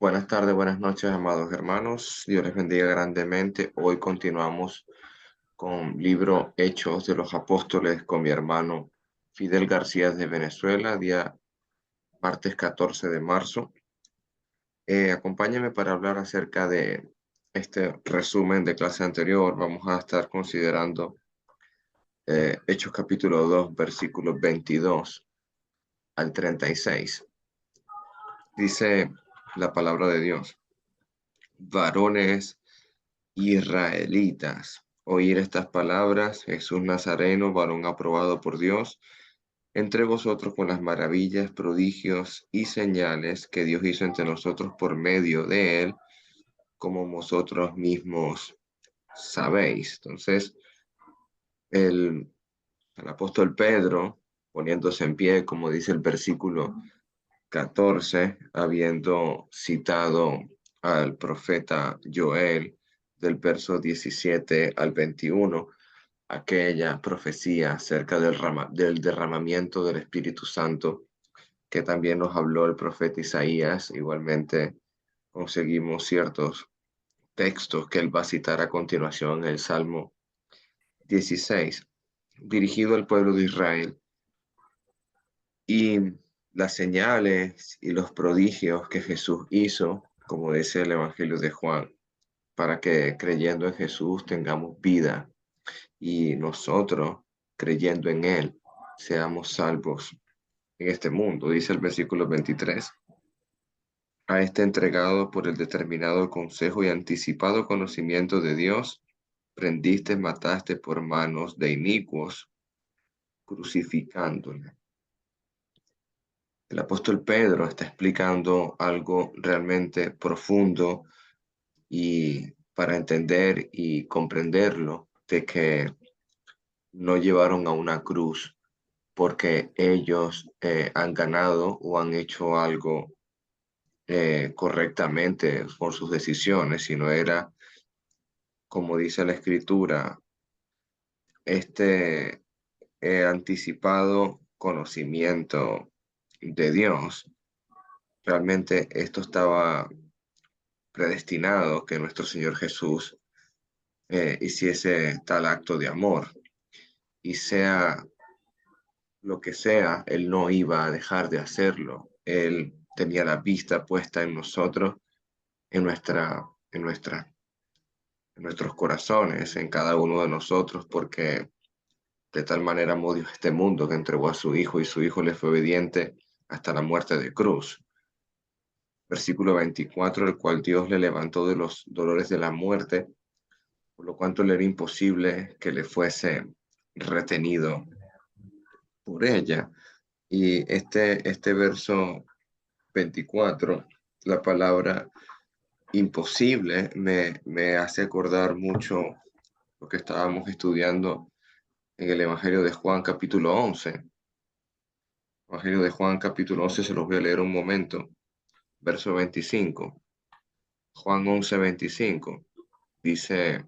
Buenas tardes, buenas noches, amados hermanos. Dios les bendiga grandemente. Hoy continuamos con libro Hechos de los Apóstoles con mi hermano Fidel García de Venezuela, día martes 14 de marzo. Acompáñenme para hablar acerca de este resumen de clase anterior. Vamos a estar considerando Hechos capítulo 2, versículos 22 al 36. Dice la palabra de Dios: varones israelitas, oír estas palabras: Jesús Nazareno, varón aprobado por Dios entre vosotros con las maravillas, prodigios y señales que Dios hizo entre nosotros por medio de él, como vosotros mismos sabéis. Entonces, el, el apóstol Pedro, poniéndose en pie, como dice el versículo 14, habiendo citado al profeta Joel del verso 17 al 21, aquella profecía acerca del derramamiento del Espíritu Santo que también nos habló el profeta Isaías. Igualmente conseguimos ciertos textos que él va a citar a continuación en el Salmo 16, dirigido al pueblo de Israel, y las señales y los prodigios que Jesús hizo, como dice el Evangelio de Juan, para que creyendo en Jesús tengamos vida y nosotros, creyendo en Él, seamos salvos en este mundo. Dice el versículo 23: a este entregado por el determinado consejo y anticipado conocimiento de Dios, prendiste, mataste por manos de inicuos, crucificándole. El apóstol Pedro está explicando algo realmente profundo, y para entender y comprenderlo, de que no llevaron a una cruz porque ellos han ganado o han hecho algo correctamente por sus decisiones, sino era, como dice la escritura, este anticipado conocimiento de Dios. Realmente esto estaba predestinado, que nuestro Señor Jesús hiciese tal acto de amor, y sea lo que sea, Él no iba a dejar de hacerlo. Él tenía la vista puesta en nosotros, en en nuestros corazones, en cada uno de nosotros, porque de tal manera amó Dios este mundo que entregó a su Hijo, y su Hijo le fue obediente hasta la muerte de cruz. Versículo 24: el cual Dios le levantó de los dolores de la muerte, por lo cual le era imposible que le fuese retenido por ella. Y este verso 24, la palabra imposible, me hace acordar mucho lo que estábamos estudiando en el Evangelio de Juan capítulo 11. Evangelio de Juan capítulo 11, se los voy a leer un momento. Verso 25. Juan 11, 25. Dice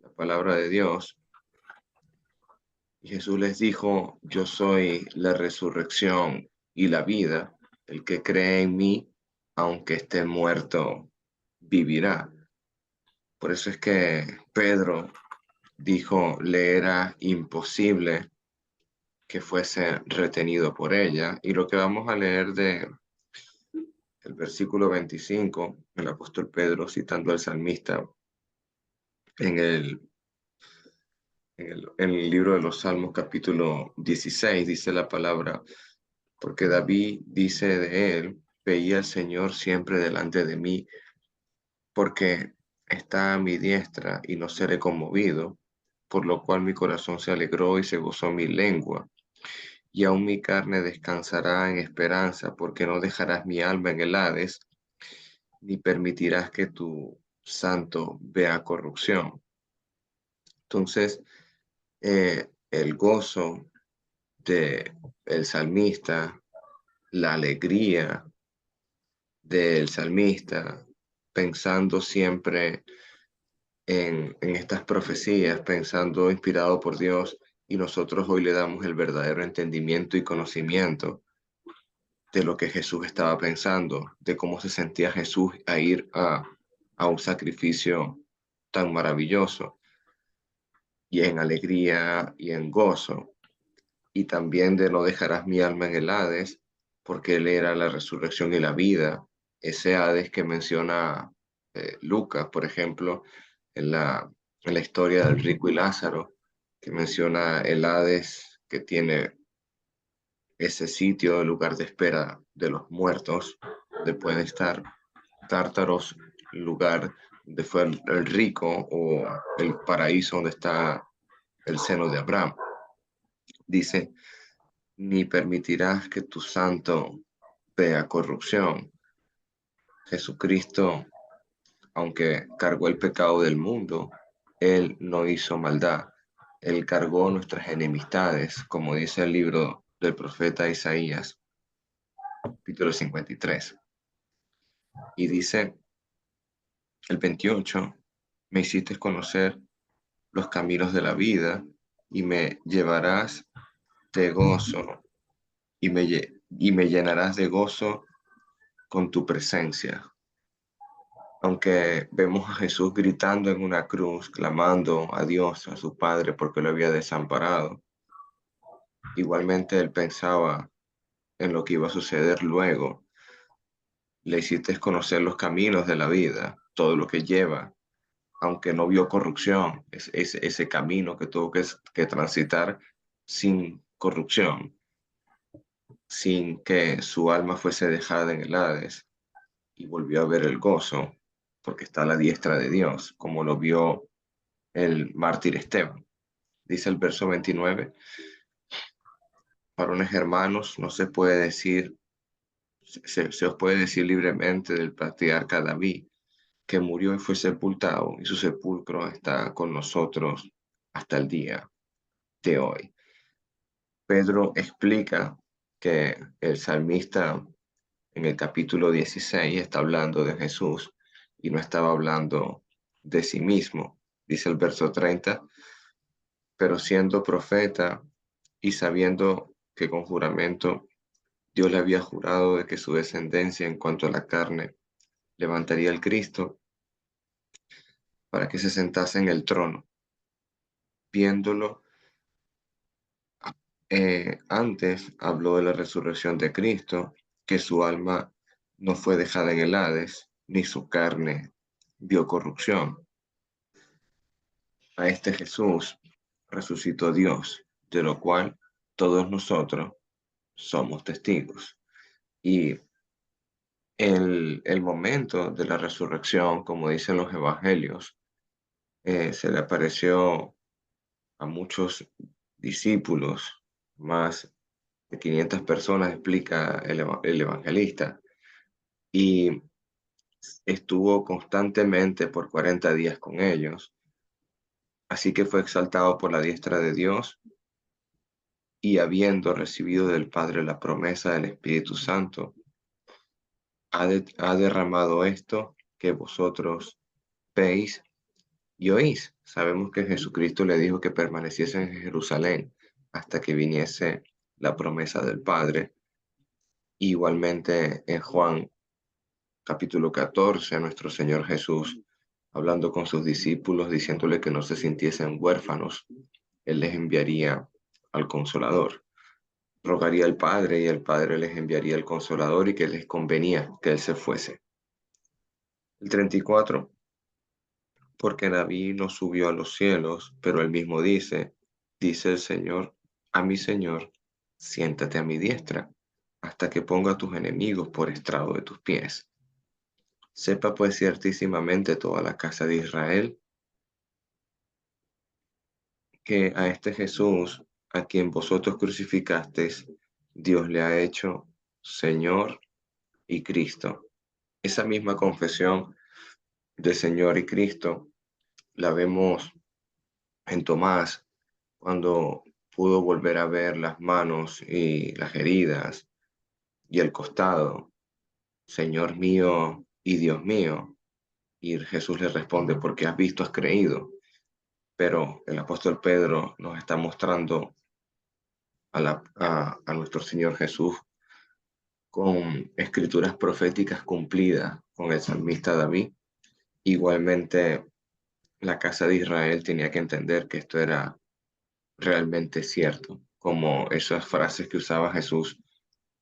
la palabra de Dios: y Jesús les dijo: yo soy la resurrección y la vida. El que cree en mí, aunque esté muerto, vivirá. Por eso es que Pedro dijo, le era imposible que fuese retenido por ella. Y lo que vamos a leer de el versículo 25, el apóstol Pedro citando al salmista en en el libro de los Salmos capítulo 16, dice la palabra: porque David dice de él, veía al Señor siempre delante de mí, porque está a mi diestra y no seré conmovido, por lo cual mi corazón se alegró y se gozó mi lengua. Y aún mi carne descansará en esperanza, porque no dejarás mi alma en el Hades, ni permitirás que tu santo vea corrupción. Entonces, el gozo de el salmista, la alegría del salmista, pensando siempre en estas profecías, pensando inspirado por Dios, y nosotros hoy le damos el verdadero entendimiento y conocimiento de lo que Jesús estaba pensando, de cómo se sentía Jesús a ir a un sacrificio tan maravilloso, y en alegría y en gozo, y también de no dejarás mi alma en el Hades, porque Él era la resurrección y la vida. Ese Hades que menciona Lucas, por ejemplo, en en la historia del rico y Lázaro, que menciona el Hades que tiene ese sitio, el lugar de espera de los muertos, donde pueden estar Tártaros, lugar donde fue el rico, o el paraíso donde está el seno de Abraham. Dice, ni permitirás que tu santo vea corrupción. Jesucristo, aunque cargó el pecado del mundo, Él no hizo maldad. Él cargó nuestras enemistades, como dice el libro del profeta Isaías, capítulo 53. Y dice el 28, me hiciste conocer los caminos de la vida y me llevarás de gozo y me llenarás de gozo con tu presencia. Aunque vemos a Jesús gritando en una cruz, clamando a Dios, a su Padre, porque lo había desamparado, igualmente él pensaba en lo que iba a suceder luego. Le hiciste conocer los caminos de la vida, todo lo que lleva, aunque no vio corrupción, ese camino que tuvo que transitar sin corrupción, sin que su alma fuese dejada en el Hades, y volvió a ver el gozo, porque está a la diestra de Dios, como lo vio el mártir Esteban. Dice el verso 29, varones hermanos, no se puede decir, se os puede decir libremente del patriarca David, que murió y fue sepultado, y su sepulcro está con nosotros hasta el día de hoy. Pedro explica que el salmista en el capítulo 16 está hablando de Jesús y no estaba hablando de sí mismo. Dice el verso 30, pero siendo profeta y sabiendo que con juramento Dios le había jurado de que su descendencia en cuanto a la carne levantaría al Cristo para que se sentase en el trono, viéndolo antes habló de la resurrección de Cristo, que su alma no fue dejada en el Hades, ni su carne vio corrupción. A este Jesús resucitó Dios, de lo cual todos nosotros somos testigos. Y el momento de la resurrección, como dicen los evangelios, se le apareció a muchos discípulos, más de 500 personas, explica el evangelista, y estuvo constantemente por 40 días con ellos. Así que fue exaltado por la diestra de Dios, y habiendo recibido del Padre la promesa del Espíritu Santo, ha derramado esto que vosotros veis y oís. Sabemos que Jesucristo le dijo que permaneciese en Jerusalén hasta que viniese la promesa del Padre. Igualmente en Juan capítulo 14, nuestro Señor Jesús, hablando con sus discípulos, diciéndole que no se sintiesen huérfanos, Él les enviaría al Consolador. Rogaría al Padre y el Padre les enviaría el Consolador, y que les convenía que Él se fuese. El 34, porque David no subió a los cielos, pero él mismo dice el Señor, a mi Señor, siéntate a mi diestra, hasta que ponga a tus enemigos por estrado de tus pies. Sepa pues ciertísimamente toda la casa de Israel, que a este Jesús, a quien vosotros crucificasteis, Dios le ha hecho Señor y Cristo. Esa misma confesión de Señor y Cristo la vemos en Tomás, cuando pudo volver a ver las manos y las heridas y el costado. Señor mío y Dios mío. Y Jesús le responde, porque has visto, has creído. Pero el apóstol Pedro nos está mostrando a nuestro Señor Jesús con escrituras proféticas cumplidas con el salmista David. Igualmente, la casa de Israel tenía que entender que esto era realmente cierto, como esas frases que usaba Jesús,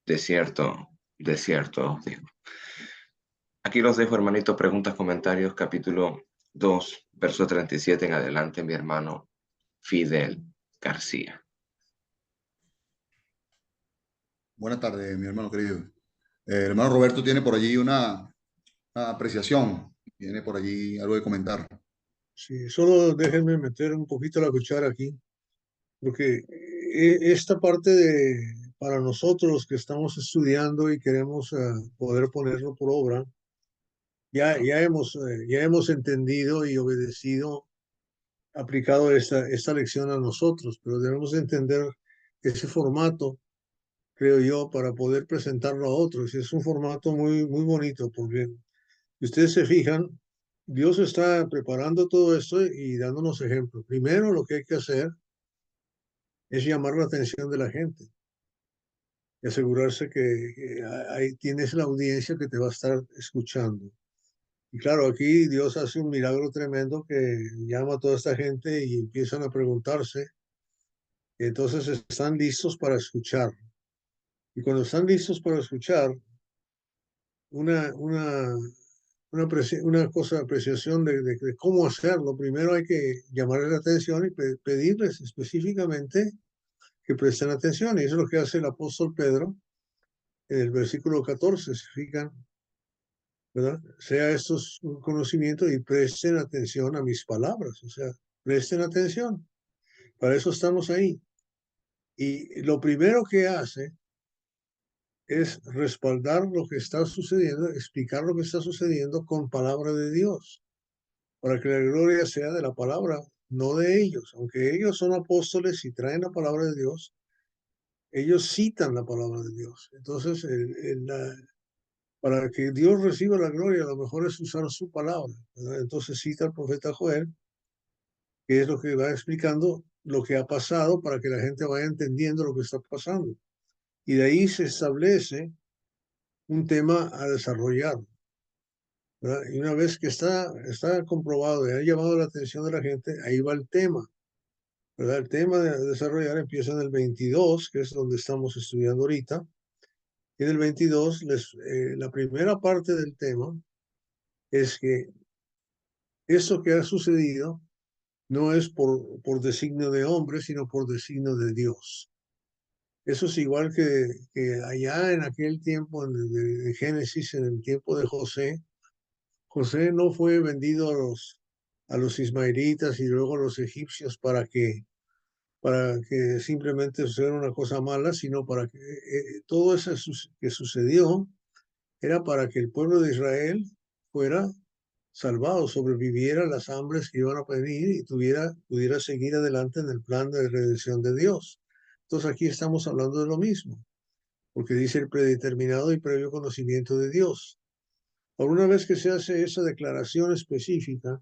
de cierto, os digo. Aquí los dejo, hermanito, preguntas, comentarios, capítulo 2, verso 37 en adelante, mi hermano Fidel García. Buenas tardes, mi hermano querido. El hermano Roberto tiene por allí una apreciación, tiene por allí algo de comentar. Sí, solo déjenme meter un poquito la cuchara aquí, porque esta parte para nosotros los que estamos estudiando y queremos poder ponerlo por obra, ya hemos entendido y obedecido, aplicado esta lección a nosotros, pero debemos entender ese formato, creo yo, para poder presentarlo a otros. Es un formato muy bonito, porque si ustedes se fijan, Dios está preparando todo esto y dándonos ejemplos. Primero, lo que hay que hacer es llamar la atención de la gente y asegurarse que ahí tienes la audiencia que te va a estar escuchando. Y claro, aquí Dios hace un milagro tremendo que llama a toda esta gente y empiezan a preguntarse. Y entonces están listos para escuchar. Y cuando están listos para escuchar, una, una, una cosa, apreciación de cómo hacerlo. Primero hay que llamarles la atención y pedirles específicamente que presten atención. Y eso es lo que hace el apóstol Pedro en el versículo 14. Se fijan, ¿verdad? Sea estos un conocimiento y presten atención a mis palabras. O sea, presten atención. Para eso estamos ahí. Y lo primero que hace es respaldar lo que está sucediendo, explicar lo que está sucediendo con palabra de Dios, para que la gloria sea de la palabra, no de ellos. Aunque ellos son apóstoles y traen la palabra de Dios, ellos citan la palabra de Dios. Entonces, para que Dios reciba la gloria, lo mejor es usar su palabra, ¿verdad? Entonces cita al profeta Joel, que es lo que va explicando lo que ha pasado para que la gente vaya entendiendo lo que está pasando. Y de ahí se establece un tema a desarrollar, ¿verdad? Y una vez que está comprobado y ha llamado la atención de la gente, ahí va el tema, ¿verdad? El tema de desarrollar empieza en el 22, que es donde estamos estudiando ahorita. Y en el 22, la primera parte del tema es que eso que ha sucedido no es por designio de hombre, sino por designio de Dios. Eso es igual que allá en aquel tiempo de Génesis, en el tiempo de José. José no fue vendido a los ismaelitas y luego a los egipcios para que simplemente sucediera una cosa mala, sino para que todo eso que sucedió era para que el pueblo de Israel fuera salvado, sobreviviera a las hambres que iban a venir y pudiera seguir adelante en el plan de redención de Dios. Entonces aquí estamos hablando de lo mismo, porque dice el predeterminado y previo conocimiento de Dios. Ahora, una vez que se hace esa declaración específica,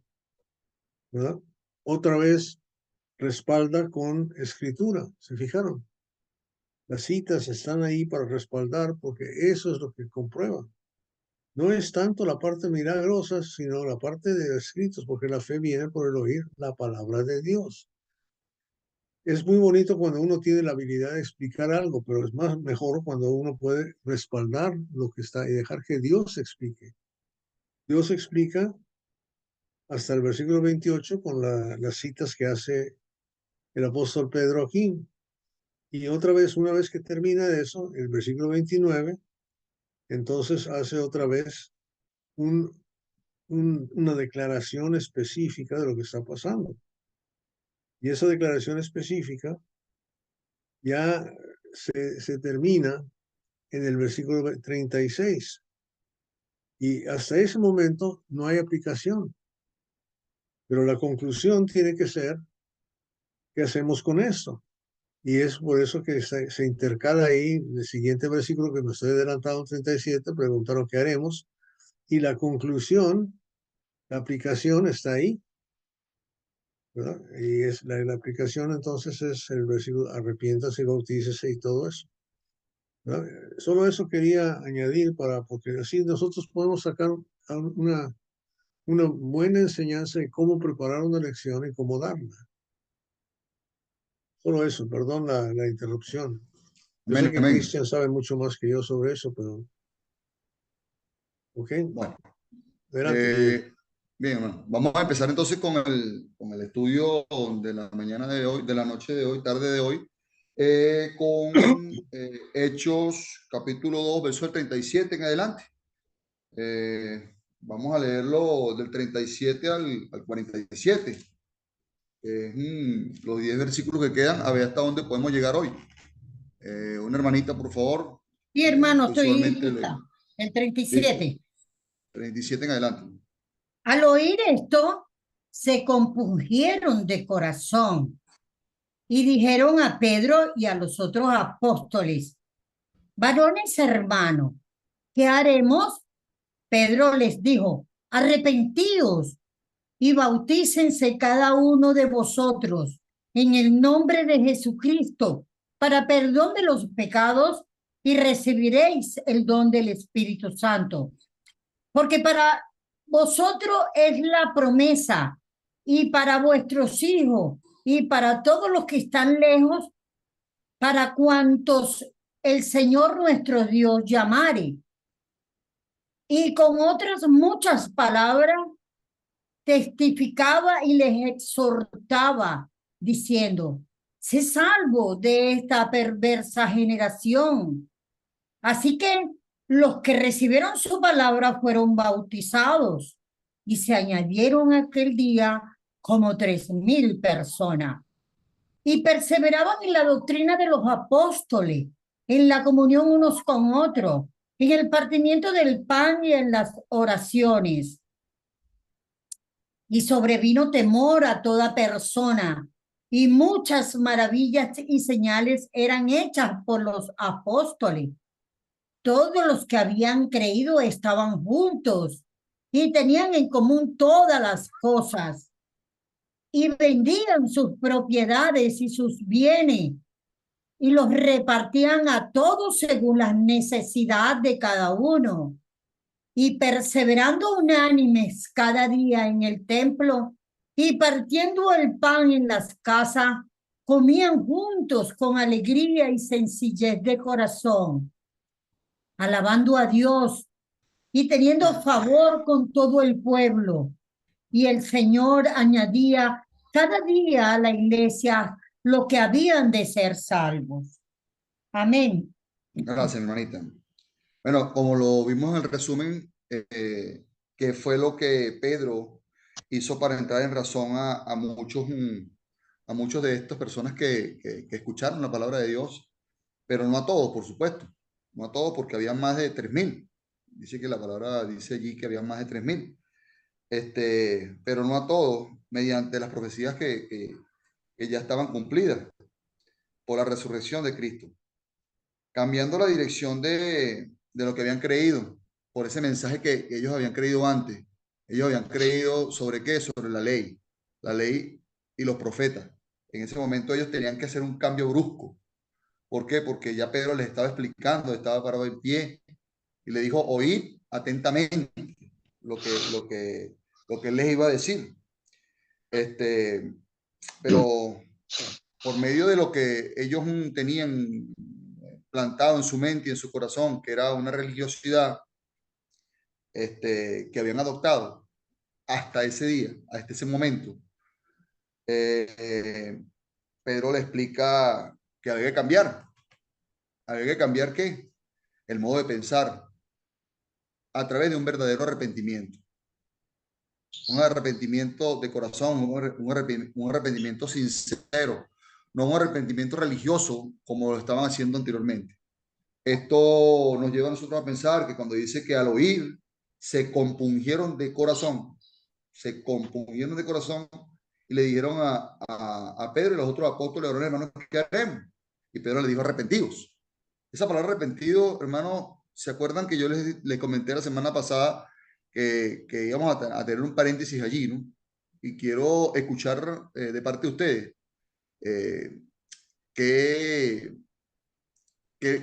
¿verdad? Otra vez respalda con escritura. ¿Se fijaron? Las citas están ahí para respaldar porque eso es lo que comprueba. No es tanto la parte milagrosa, sino la parte de escritos, porque la fe viene por el oír la palabra de Dios. Es muy bonito cuando uno tiene la habilidad de explicar algo, pero es más mejor cuando uno puede respaldar lo que está y dejar que Dios explique. Dios explica hasta el versículo 28 con las citas que hace el apóstol Pedro aquí. Y otra vez, una vez que termina eso, el versículo 29, entonces hace otra vez una declaración específica de lo que está pasando. Y esa declaración específica ya se termina en el versículo 36. Y hasta ese momento no hay aplicación. Pero la conclusión tiene que ser, ¿qué hacemos con esto? Y es por eso que se intercala ahí el siguiente versículo que me estoy adelantando, 37, preguntaron qué haremos. Y la conclusión, la aplicación está ahí, ¿verdad? Y es la aplicación entonces es el versículo, arrepiéntase y bautícese y todo eso. ¿verdad? Solo eso quería añadir porque así nosotros podemos sacar una buena enseñanza de cómo preparar una lección y cómo darla. Solo eso, perdón la interrupción. Yo sé Amén, que amén. Cristian sabe mucho más que yo sobre eso, pero, ok, Bueno, adelante, querido. bien, hermano. Vamos a empezar entonces con el estudio de la mañana de hoy, de la noche de hoy, tarde de hoy, con Hechos capítulo 2, verso del 37 en adelante. Vamos a leerlo del 37 al 47. Los 10 versículos que quedan, a ver hasta dónde podemos llegar hoy. Una hermanita, por favor. Sí, hermano, Que estoy usualmente lista. El listo. 37. 37 en adelante. Al oír esto, se compungieron de corazón y dijeron a Pedro y a los otros apóstoles, varones hermanos, ¿qué haremos? Pedro les dijo, arrepentíos y bautícense cada uno de vosotros en el nombre de Jesucristo para perdón de los pecados y recibiréis el don del Espíritu Santo. Porque para vosotros es la promesa y para vuestros hijos y para todos los que están lejos, para cuantos el Señor nuestro Dios llamare. Y con otras muchas palabras testificaba y les exhortaba, diciendo, sé salvo de esta perversa generación. Así que los que recibieron su palabra fueron bautizados y se añadieron aquel día como 3,000 personas. Y perseveraban en la doctrina de los apóstoles, en la comunión unos con otros, en el partimiento del pan y en las oraciones. Y sobrevino temor a toda persona, y muchas maravillas y señales eran hechas por los apóstoles. Todos los que habían creído estaban juntos y tenían en común todas las cosas, y vendían sus propiedades y sus bienes, y los repartían a todos según la necesidad de cada uno. Y perseverando unánimes cada día en el templo y partiendo el pan en las casas, comían juntos con alegría y sencillez de corazón, alabando a Dios y teniendo favor con todo el pueblo. Y el Señor añadía cada día a la iglesia lo que habían de ser salvos. Amén. Gracias, hermanita. Bueno, como lo vimos en el resumen, que fue lo que Pedro hizo para entrar en razón a muchos de estas personas que escucharon la palabra de Dios, pero no a todos, por supuesto, no a todos porque había más de 3,000. Dice que la palabra dice allí que había más de 3,000, pero no a todos, mediante las profecías que ya estaban cumplidas por la resurrección de Cristo, cambiando la dirección de lo que habían creído, por ese mensaje que ellos habían creído antes. Ellos habían creído sobre qué, sobre la ley y los profetas. En ese momento ellos tenían que hacer un cambio brusco. ¿Por qué? Porque ya Pedro les estaba explicando, estaba parado en pie y le dijo, oíd atentamente lo que, lo que, lo que él les iba a decir. Pero por medio de lo que ellos tenían plantado en su mente y en su corazón, que era una religiosidad que habían adoptado hasta ese día, hasta ese momento, eh, Pedro le explica que había que cambiar. ¿Había que cambiar qué? El modo de pensar a través de un verdadero arrepentimiento. Un arrepentimiento de corazón, un arrepentimiento sincero, no un arrepentimiento religioso como lo estaban haciendo anteriormente. Esto nos lleva a nosotros a pensar que cuando dice que al oír se compungieron de corazón, se compungieron de corazón y le dijeron a Pedro y los otros apóstoles, hermanos, ¿qué haremos? Y Pedro le dijo, arrepentidos. Esa palabra arrepentido, hermano, ¿se acuerdan que yo les comenté la semana pasada que íbamos a tener un paréntesis allí, ¿no? Y quiero escuchar de parte de ustedes eh, qué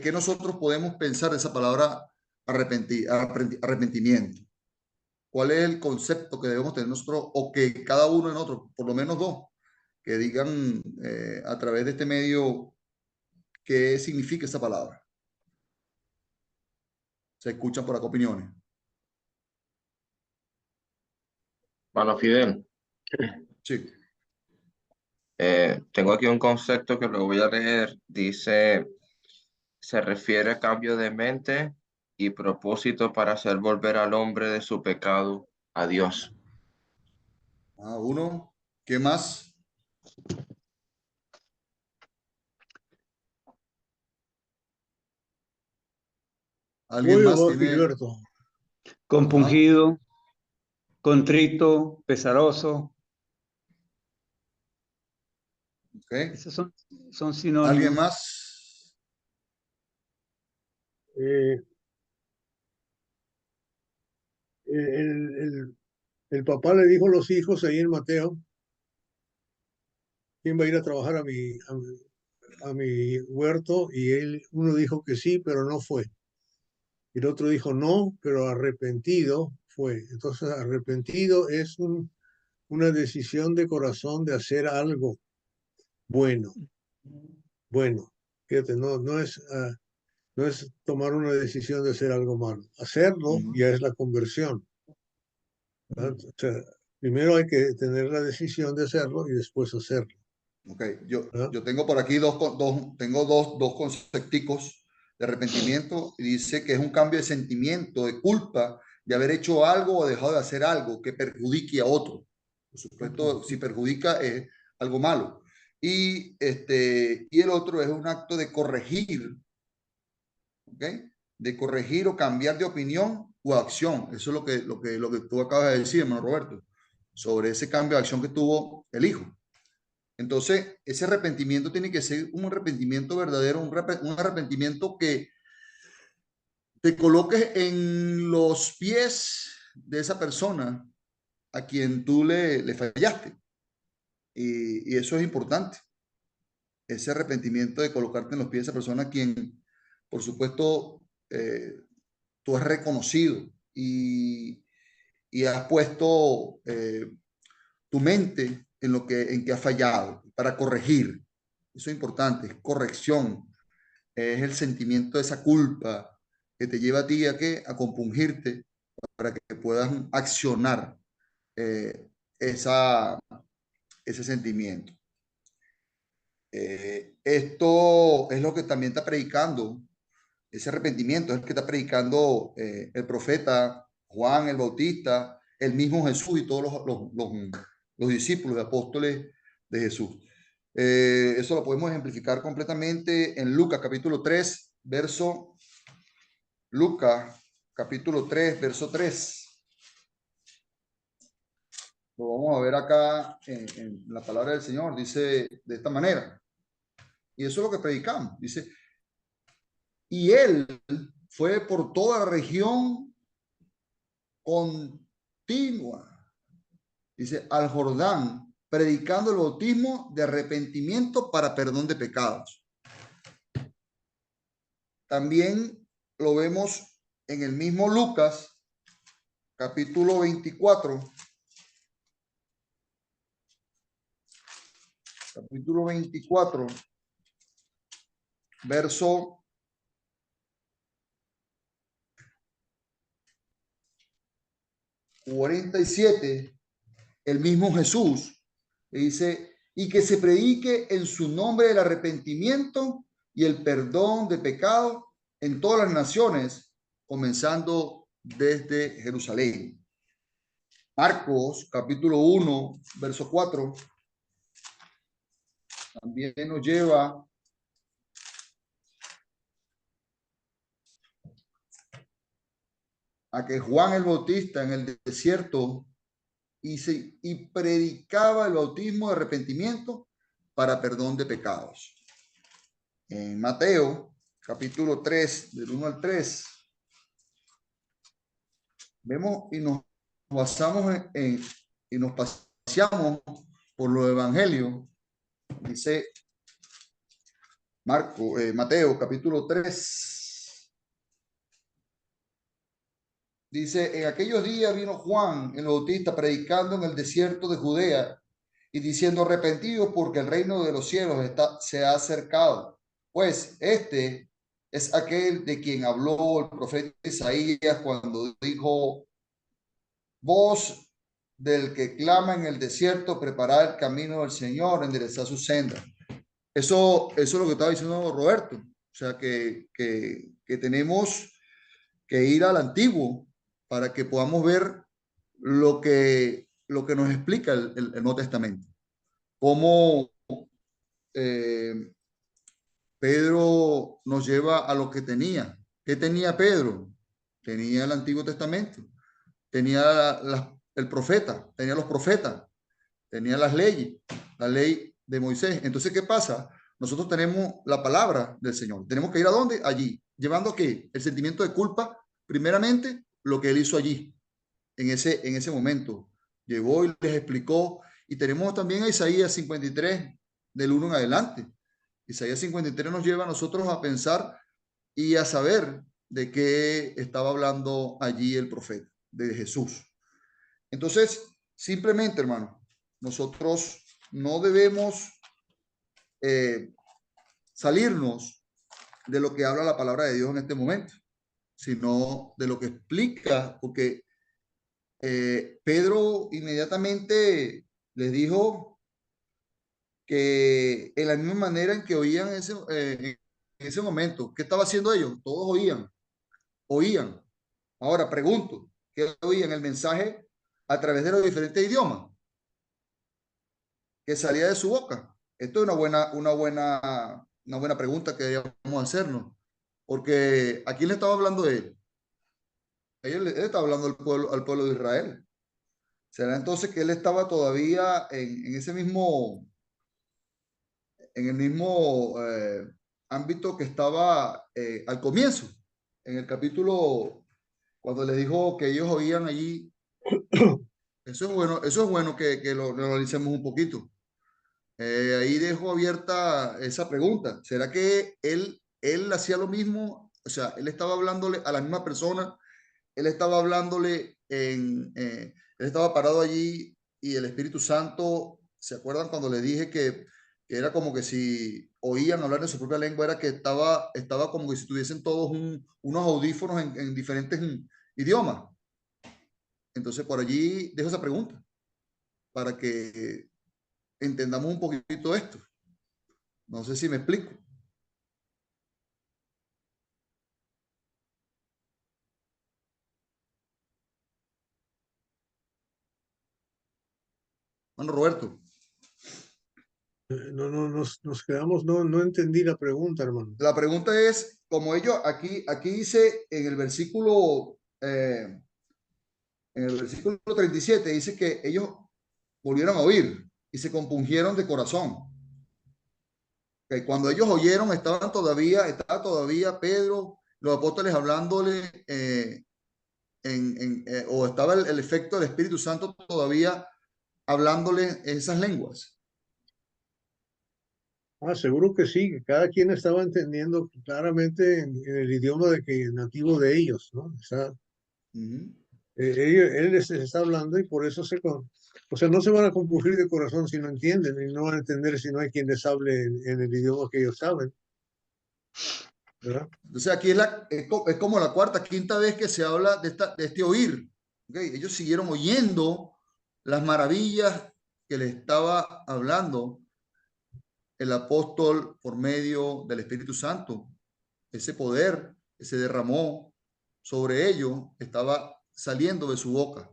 ¿Qué nosotros podemos pensar de esa palabra arrepentimiento? ¿Cuál es el concepto que debemos tener nosotros o que cada uno en otro, por lo menos dos, que digan a través de este medio qué significa esa palabra? Se escuchan por acá opiniones. Bueno, Fidel, Sí. tengo aquí un concepto que lo voy a leer. Dice, se refiere a cambio de mente y propósito para hacer volver al hombre de su pecado a Dios. Uno. ¿Qué más? ¿Alguien Voy más abajo, tiene? Gilberto. Ajá. Compungido, contrito, pesaroso. Okay. Esos son ¿Alguien sinónimos. más? Eh, el papá le dijo a los hijos ahí en Mateo, ¿quién va a ir a trabajar a mi huerto? Y uno dijo que sí, pero no fue. Y el otro dijo no, pero arrepentido fue. Entonces, arrepentido es una decisión de corazón de hacer algo bueno. Bueno, fíjate, no es tomar una decisión de hacer algo malo. Hacerlo ya es la conversión. ¿Verdad? O sea, primero hay que tener la decisión de hacerlo y después hacerlo. Ok, ¿Verdad? yo tengo por aquí tengo dos concepticos de arrepentimiento y dice que es un cambio de sentimiento, de culpa, de haber hecho algo o dejado de hacer algo que perjudique a otro. Por supuesto, si perjudica es algo malo. Y el otro es un acto de corregir, ¿ok? De corregir o cambiar de opinión o acción. Eso es lo que tú acabas de decir, hermano Roberto, sobre ese cambio de acción que tuvo el hijo. Entonces, ese arrepentimiento tiene que ser un arrepentimiento verdadero, un arrepentimiento que te coloques en los pies de esa persona a quien tú le fallaste. Y eso es importante, ese arrepentimiento de colocarte en los pies de esa persona a quien, por supuesto, tú has reconocido y has puesto tu mente en que has fallado para corregir. Eso es importante, es corrección, es el sentimiento de esa culpa que te lleva a ti a qué, a compungirte para que puedas accionar eh, esa, ese sentimiento. Esto es lo que también está predicando, ese arrepentimiento es el que está predicando el profeta Juan el Bautista, el mismo Jesús y todos los discípulos y apóstoles de Jesús. Eso lo podemos ejemplificar completamente en Lucas capítulo 3, Lucas capítulo 3, verso 3. Lo vamos a ver acá en la palabra del Señor. Dice de esta manera. Y eso es lo que predicamos. Dice, y él fue por toda la región continua. Dice, al Jordán, predicando el bautismo de arrepentimiento para perdón de pecados. También lo vemos en el mismo Lucas, capítulo 24. Capítulo 24, verso 47, el mismo Jesús dice, y que se predique en su nombre el arrepentimiento y el perdón de pecado en todas las naciones, comenzando desde Jerusalén. Marcos, capítulo 1, verso 4, también nos lleva a que Juan el Bautista en el desierto y predicaba el bautismo de arrepentimiento para perdón de pecados. En Mateo, capítulo 3, del 1 al 3, vemos y nos basamos y nos paseamos por los evangelios. Dice Mateo capítulo 3. Dice, en aquellos días vino Juan el Bautista predicando en el desierto de Judea y diciendo, arrepentidos porque el reino de los cielos se ha acercado. Pues este es aquel de quien habló el profeta Isaías cuando dijo, voz del que clama en el desierto, preparar el camino del Señor, enderezar su senda. Eso es lo que estaba diciendo Roberto. O sea, que tenemos que ir al antiguo para que podamos ver lo que nos explica el Nuevo Testamento. Cómo Pedro nos lleva a lo que tenía. ¿Qué tenía Pedro? Tenía el Antiguo Testamento, tenía el profeta, tenía los profetas, tenía las leyes, la ley de Moisés. Entonces, ¿qué pasa? Nosotros tenemos la palabra del Señor. Tenemos que ir a dónde? Allí. ¿Llevando qué? El sentimiento de culpa, primeramente, lo que él hizo allí, en ese momento. Llegó y les explicó. Y tenemos también a Isaías 53, del 1 en adelante. Isaías 53 nos lleva a nosotros a pensar y a saber de qué estaba hablando allí el profeta, de Jesús. Entonces, simplemente, hermano, nosotros no debemos salirnos de lo que habla la palabra de Dios en este momento, sino de lo que explica, porque Pedro inmediatamente les dijo que en la misma manera en que oían en ese momento, ¿qué estaba haciendo ellos? Todos oían. Ahora pregunto, ¿qué oían? El mensaje a través de los diferentes idiomas que salía de su boca. Esto es una buena pregunta que debemos hacernos, porque ¿a quién le estaba hablando él? Él estaba hablando al pueblo de Israel. ¿Será entonces que él estaba todavía en ese mismo, en el mismo ámbito que estaba al comienzo, en el capítulo, cuando les dijo que ellos oían allí? Eso es bueno que lo analicemos un poquito. Ahí dejo abierta esa pregunta. ¿Será que él hacía lo mismo? O sea, él estaba hablándole a la misma persona, él estaba hablándole él estaba parado allí y el Espíritu Santo, ¿se acuerdan cuando le dije que era como que si oían hablar en su propia lengua, era que estaba como que si tuviesen todos unos audífonos en diferentes idiomas? Entonces, por allí dejo esa pregunta para que entendamos un poquito esto. No sé si me explico. Bueno, Roberto, Nos quedamos, no entendí la pregunta, hermano. la pregunta es, como ellos, aquí dice en el versículo 37, dice que ellos volvieron a oír y se compungieron de corazón. Que cuando ellos oyeron, estaba todavía Pedro, los apóstoles hablándole, o estaba el efecto del Espíritu Santo todavía hablándole esas lenguas. Seguro que sí, que cada quien estaba entendiendo claramente en el idioma nativo de ellos, ¿no? O sea, él les está hablando y por eso o sea, no se van a compungir de corazón si no entienden y no van a entender si no hay quien les hable en el idioma que ellos saben, ¿verdad? Entonces aquí es como la cuarta, quinta vez que se habla de este oír. ¿Okay? Ellos siguieron oyendo las maravillas que le estaba hablando el apóstol por medio del Espíritu Santo. Ese poder que se derramó sobre ellos estaba saliendo de su boca.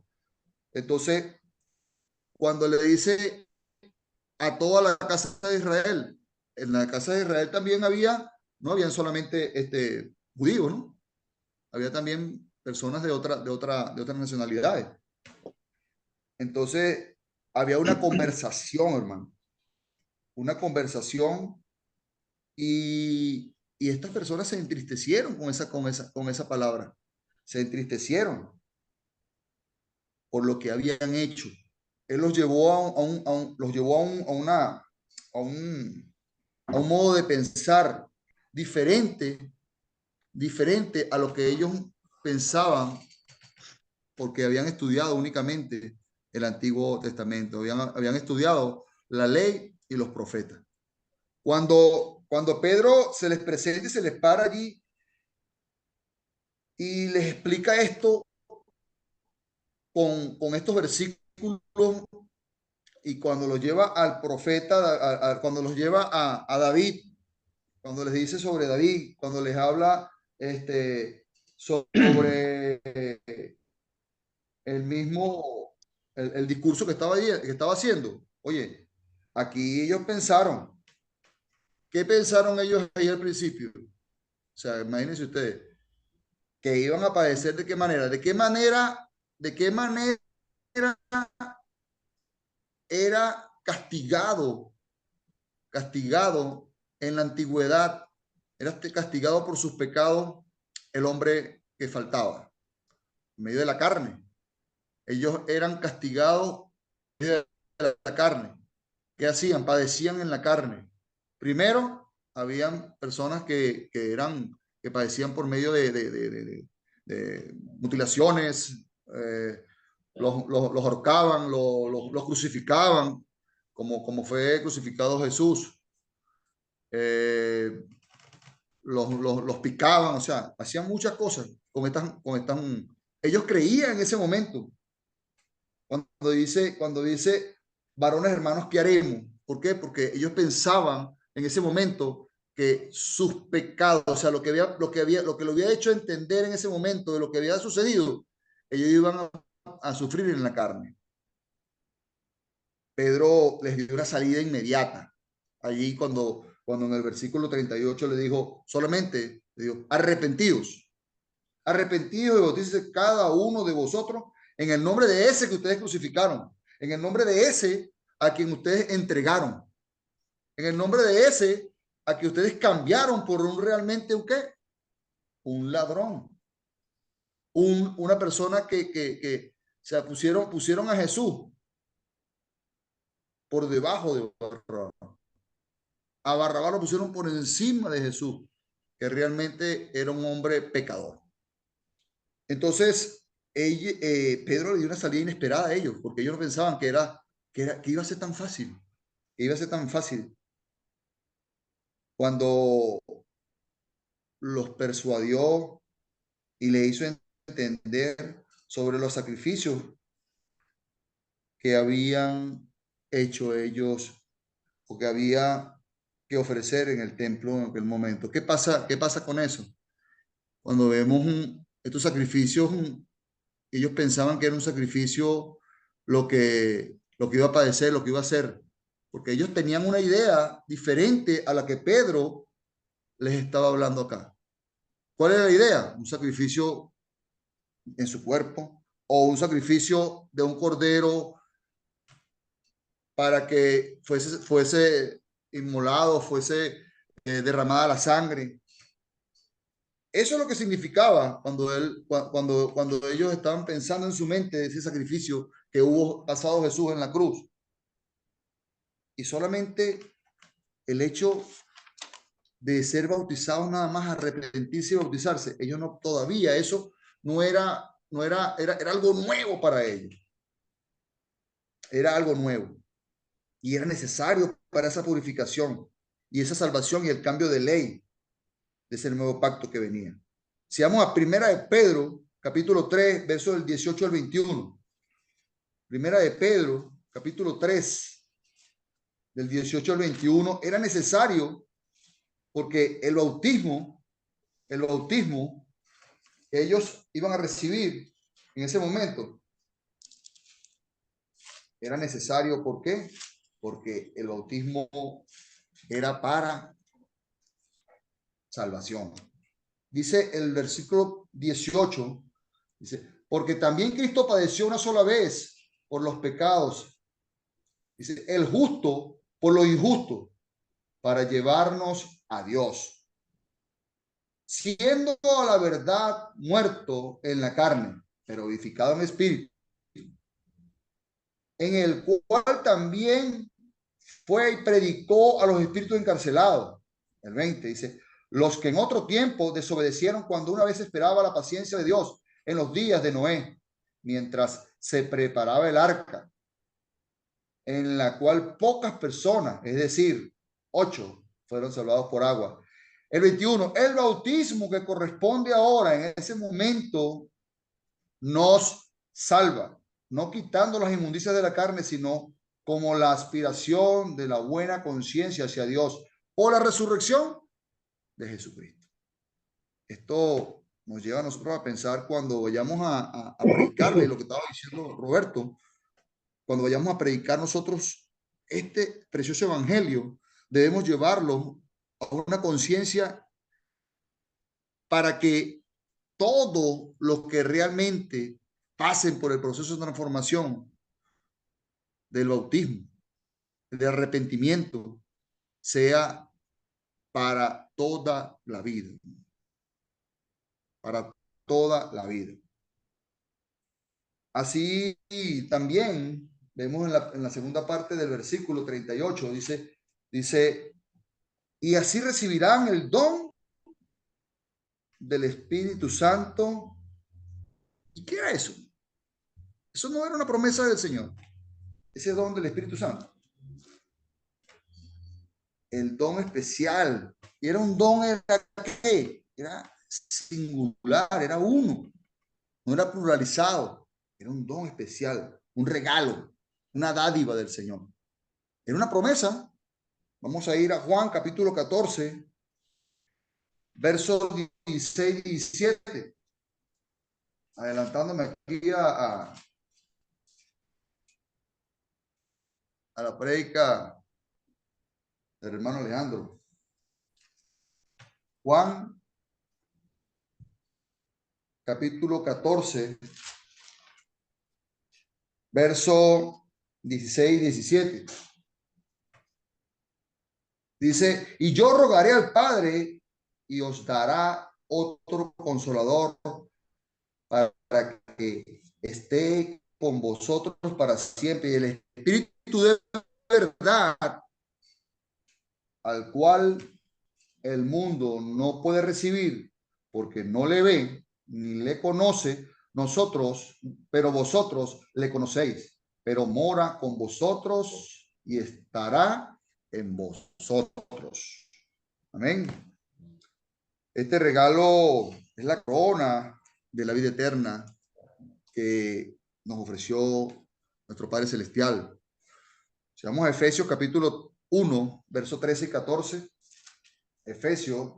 Entonces, cuando le dice a toda la casa de Israel, en la casa de Israel también no habían solamente judíos, ¿no? Había también personas de otras nacionalidades. Entonces, había una conversación, hermano, una conversación, y estas personas se entristecieron con esa palabra, se entristecieron por lo que habían hecho. Él los llevó los llevó a un modo de pensar diferente a lo que ellos pensaban, porque habían estudiado únicamente el Antiguo Testamento, habían estudiado la ley y los profetas. Cuando Pedro se les presenta y se les para allí y les explica esto con estos versículos, y cuando los lleva al profeta, cuando los lleva a David, cuando les dice sobre David, cuando les habla sobre el mismo, el discurso que estaba haciendo. Oye, aquí ellos pensaron, ¿qué pensaron ellos ahí al principio? O sea, imagínense ustedes, que iban a padecer de qué manera, de qué manera era castigado en la antigüedad, era castigado por sus pecados el hombre que faltaba, en medio de la carne. Ellos eran castigados en medio de la carne. ¿Qué hacían? Padecían en la carne. Primero, habían personas que padecían por medio de mutilaciones, los ahorcaban, los crucificaban, como fue crucificado Jesús. Los picaban, o sea, hacían muchas cosas ellos creían en ese momento, cuando dice varones hermanos, ¿qué haremos? ¿Por qué? Porque ellos pensaban en ese momento que sus pecados, o sea, lo que lo había hecho entender en ese momento de lo que había sucedido, ellos iban a sufrir en la carne. Pedro les dio una salida inmediata. Allí cuando en el versículo 38 le dijo, solamente le dijo, arrepentidos y bautícese cada uno de vosotros en el nombre de ese que ustedes crucificaron, en el nombre de ese a quien ustedes entregaron, en el nombre de ese a que ustedes cambiaron por realmente un ¿qué? Un ladrón, una persona que se pusieron a Jesús por debajo de Barrabás. A Barrabás lo pusieron por encima de Jesús, que realmente era un hombre pecador. Entonces, Pedro le dio una salida inesperada a ellos, porque ellos no pensaban que iba a ser tan fácil, que iba a ser tan fácil. Cuando los persuadió y le hizo entender sobre los sacrificios que habían hecho ellos, o que había que ofrecer en el templo en aquel momento. ¿Qué pasa con eso? Cuando vemos estos sacrificios, ellos pensaban que era un sacrificio lo que iba a padecer, lo que iba a hacer, porque ellos tenían una idea diferente a la que Pedro les estaba hablando acá. ¿Cuál era la idea? Un sacrificio en su cuerpo, o un sacrificio de un cordero para que fuese inmolado, fuese derramada la sangre. Eso es lo que significaba cuando ellos estaban pensando en su mente ese sacrificio que hubo pasado Jesús en la cruz. Y solamente el hecho de ser bautizados, nada más arrepentirse y bautizarse, ellos no, todavía eso era algo nuevo para ellos. Era algo nuevo. Y era necesario para esa purificación y esa salvación y el cambio de ley de ese nuevo pacto que venía. Si vamos a Primera de Pedro, capítulo 3, versos del 18 al 21. Primera de Pedro, capítulo 3, del 18 al 21, era necesario porque el bautismo que ellos iban a recibir en ese momento era necesario. ¿Por qué? Porque el bautismo era para salvación. Dice el versículo 18, dice, porque también Cristo padeció una sola vez por los pecados, dice, el justo por lo injusto, para llevarnos a Dios, siendo a la verdad muerto en la carne, pero vivificado en espíritu, en el cual también fue y predicó a los espíritus encarcelados. El 20 dice, los que en otro tiempo desobedecieron cuando una vez esperaba la paciencia de Dios en los días de Noé, mientras se preparaba el arca, en la cual pocas personas, es decir, 8, fueron salvados por agua. El 21, el bautismo que corresponde ahora en ese momento nos salva, no quitando las inmundicias de la carne, sino como la aspiración de la buena conciencia hacia Dios por la resurrección de Jesucristo. Esto nos lleva a nosotros a pensar cuando vayamos a predicarle lo que estaba diciendo Roberto, cuando vayamos a predicar nosotros este precioso evangelio, debemos llevarlo a una conciencia para que todos los que realmente pasen por el proceso de transformación del bautismo, de arrepentimiento, sea para toda la vida. Para toda la vida. Así también vemos en la segunda parte del versículo 38, dice, y así recibirán el don del Espíritu Santo. ¿Y qué era eso? Eso no era una promesa del Señor, ese don del Espíritu Santo. El don especial. Y era un don, ¿era qué? Era singular, era uno. No era pluralizado. Era un don especial, un regalo, una dádiva del Señor. Era una promesa. Vamos a ir a Juan capítulo 14, versos 16 y 17. Adelantándome aquí a la prédica del hermano Alejandro. Juan capítulo 14, verso 16 y 17. Dice, y yo rogaré al Padre y os dará otro consolador para que esté con vosotros para siempre. Y el Espíritu de verdad, al cual el mundo no puede recibir porque no le ve ni le conoce, pero vosotros le conocéis, pero mora con vosotros y estará en vosotros. Amén. Este regalo es la corona de la vida eterna que nos ofreció nuestro Padre Celestial. Si vamos a Efesios capítulo 1, verso 13 y 14. Efesios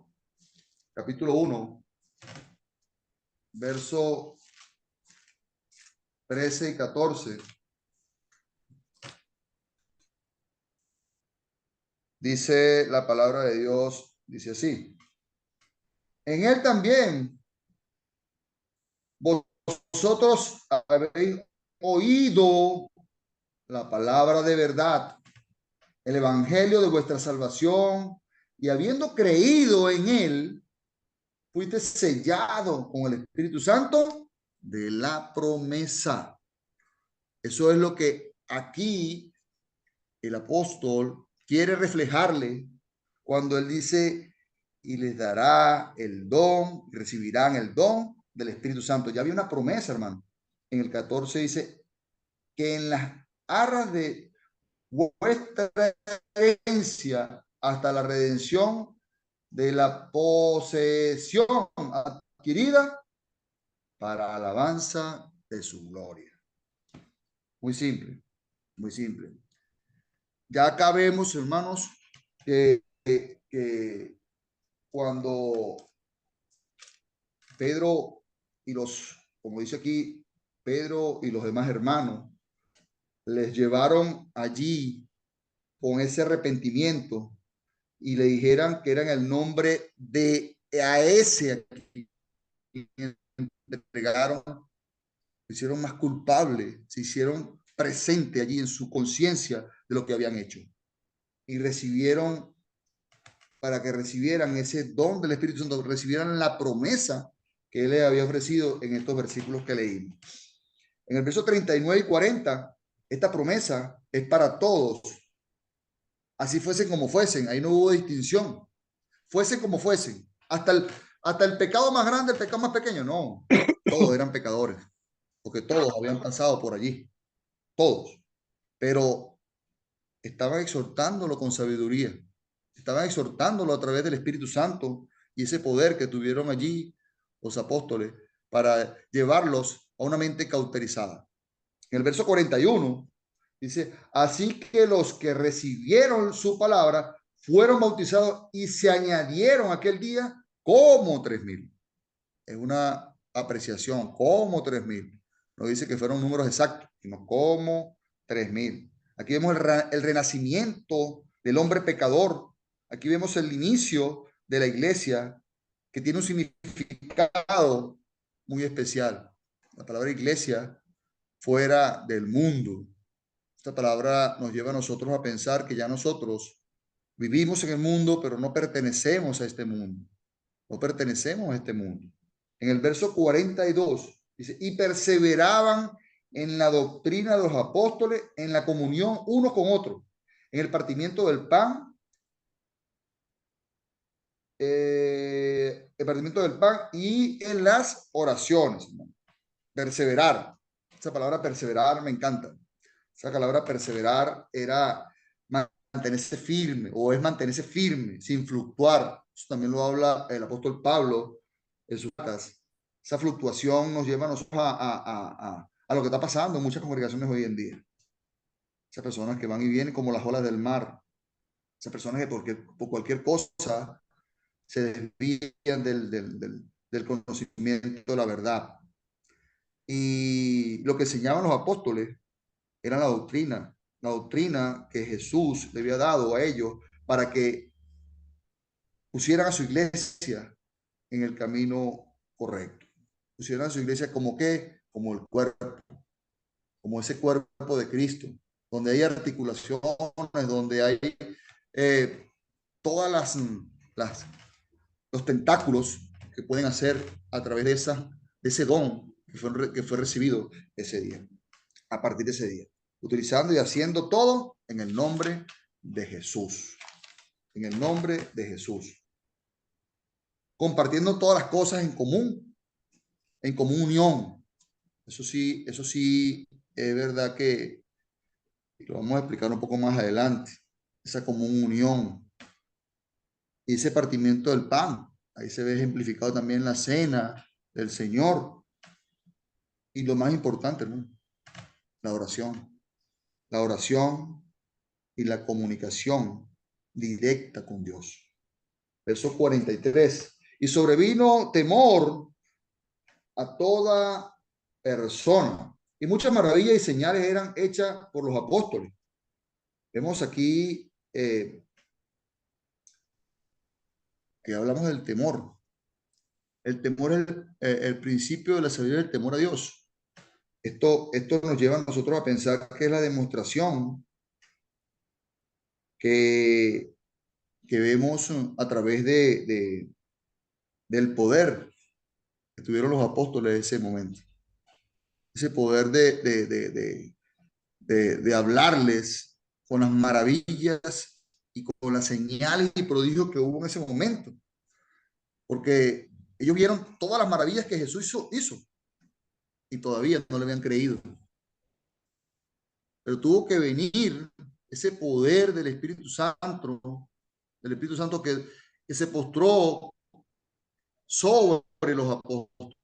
capítulo 1, verso 13 y 14. Dice la palabra de Dios, dice así. En él también vosotros habéis oído la palabra de verdad, el evangelio de vuestra salvación, y habiendo creído en él, fuiste sellado con el Espíritu Santo de la promesa. Eso es lo que aquí el apóstol quiere reflejarle cuando él dice, y les dará el don, recibirán el don del Espíritu Santo. Ya había una promesa, hermano. En el 14 dice que en las arras de vuestra herencia hasta la redención de la posesión adquirida para alabanza de su gloria. Muy simple, muy simple. Ya acá vemos, hermanos, que cuando Pedro y como dice aquí, Pedro y los demás hermanos les llevaron allí con ese arrepentimiento y le dijeran que eran el nombre de a ese a quien entregaron, se hicieron más culpables, se hicieron presente allí en su conciencia de lo que habían hecho y recibieron, para que recibieran ese don del Espíritu Santo, recibieran la promesa que él les había ofrecido en estos versículos que leímos. En el verso 39 y 40, esta promesa es para todos, así fuesen como fuesen, ahí no hubo distinción. fuesen como fuesen, hasta el pecado más grande, el pecado más pequeño, no, todos eran pecadores, porque todos habían pasado por allí, todos, pero estaban exhortándolo con sabiduría, estaban exhortándolo a través del Espíritu Santo y ese poder que tuvieron allí los apóstoles para llevarlos a una mente cauterizada. En el verso 41 dice, así que los que recibieron su palabra fueron bautizados y se añadieron aquel día como 3,000. Es una apreciación, como 3,000. No dice que fueron números exactos, sino como 3,000. Aquí vemos el renacimiento del hombre pecador. Aquí vemos el inicio de la iglesia, que tiene un significado muy especial. La palabra iglesia, fuera del mundo. Esta palabra nos lleva a nosotros a pensar que ya nosotros vivimos en el mundo, pero no pertenecemos a este mundo. No pertenecemos a este mundo. En el verso 42 dice, y perseveraban en la doctrina de los apóstoles, en la comunión unos con otros, en el partimiento del pan, y en las oraciones. Perseverar. Esa palabra perseverar me encanta. Esa palabra perseverar era mantenerse firme, o es mantenerse firme, sin fluctuar. Eso también lo habla el apóstol Pablo en sus cartas. Esa fluctuación nos lleva a nosotros a lo que está pasando en muchas congregaciones hoy en día. Esas personas que van y vienen como las olas del mar. Esas personas que por cualquier cosa se desvían del conocimiento de la verdad. Y lo que enseñaban los apóstoles era la doctrina que Jesús le había dado a ellos para que pusieran a su iglesia en el camino correcto. Pusieran a su iglesia como qué, como el cuerpo, como ese cuerpo de Cristo, donde hay articulaciones, donde hay todas los tentáculos que pueden hacer a través de ese don que fue recibido ese día, a partir de ese día, utilizando y haciendo todo en el nombre de Jesús, en el nombre de Jesús, compartiendo todas las cosas en común unión. Eso sí es verdad que lo vamos a explicar un poco más adelante, esa común unión y ese partimiento del pan. Ahí se ve ejemplificado también la cena del Señor. Y lo más importante, ¿no? La oración. La oración y la comunicación directa con Dios. Verso 43. Y sobrevino temor a toda persona. Y muchas maravillas y señales eran hechas por los apóstoles. Vemos aquí que hablamos del temor. El temor es el principio de la sabiduría del temor a Dios. Esto nos lleva a nosotros a pensar que es la demostración que vemos a través del poder que tuvieron los apóstoles en ese momento. Ese poder de hablarles con las maravillas y con las señales y prodigios que hubo en ese momento. Porque ellos vieron todas las maravillas que Jesús hizo y todavía no le habían creído. Pero tuvo que venir ese poder del Espíritu Santo que se postró sobre los apóstoles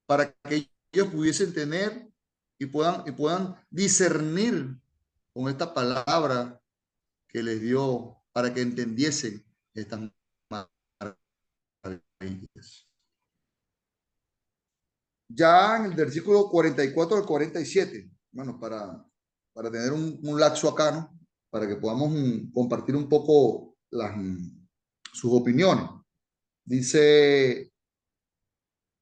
para que ellos pudiesen tener y puedan discernir con esta palabra que les dio para que entendiesen estas maravillas. Ya en el versículo 44 al 47, bueno, para tener un lapso acá, ¿no? Para que podamos compartir un poco sus opiniones. Dice,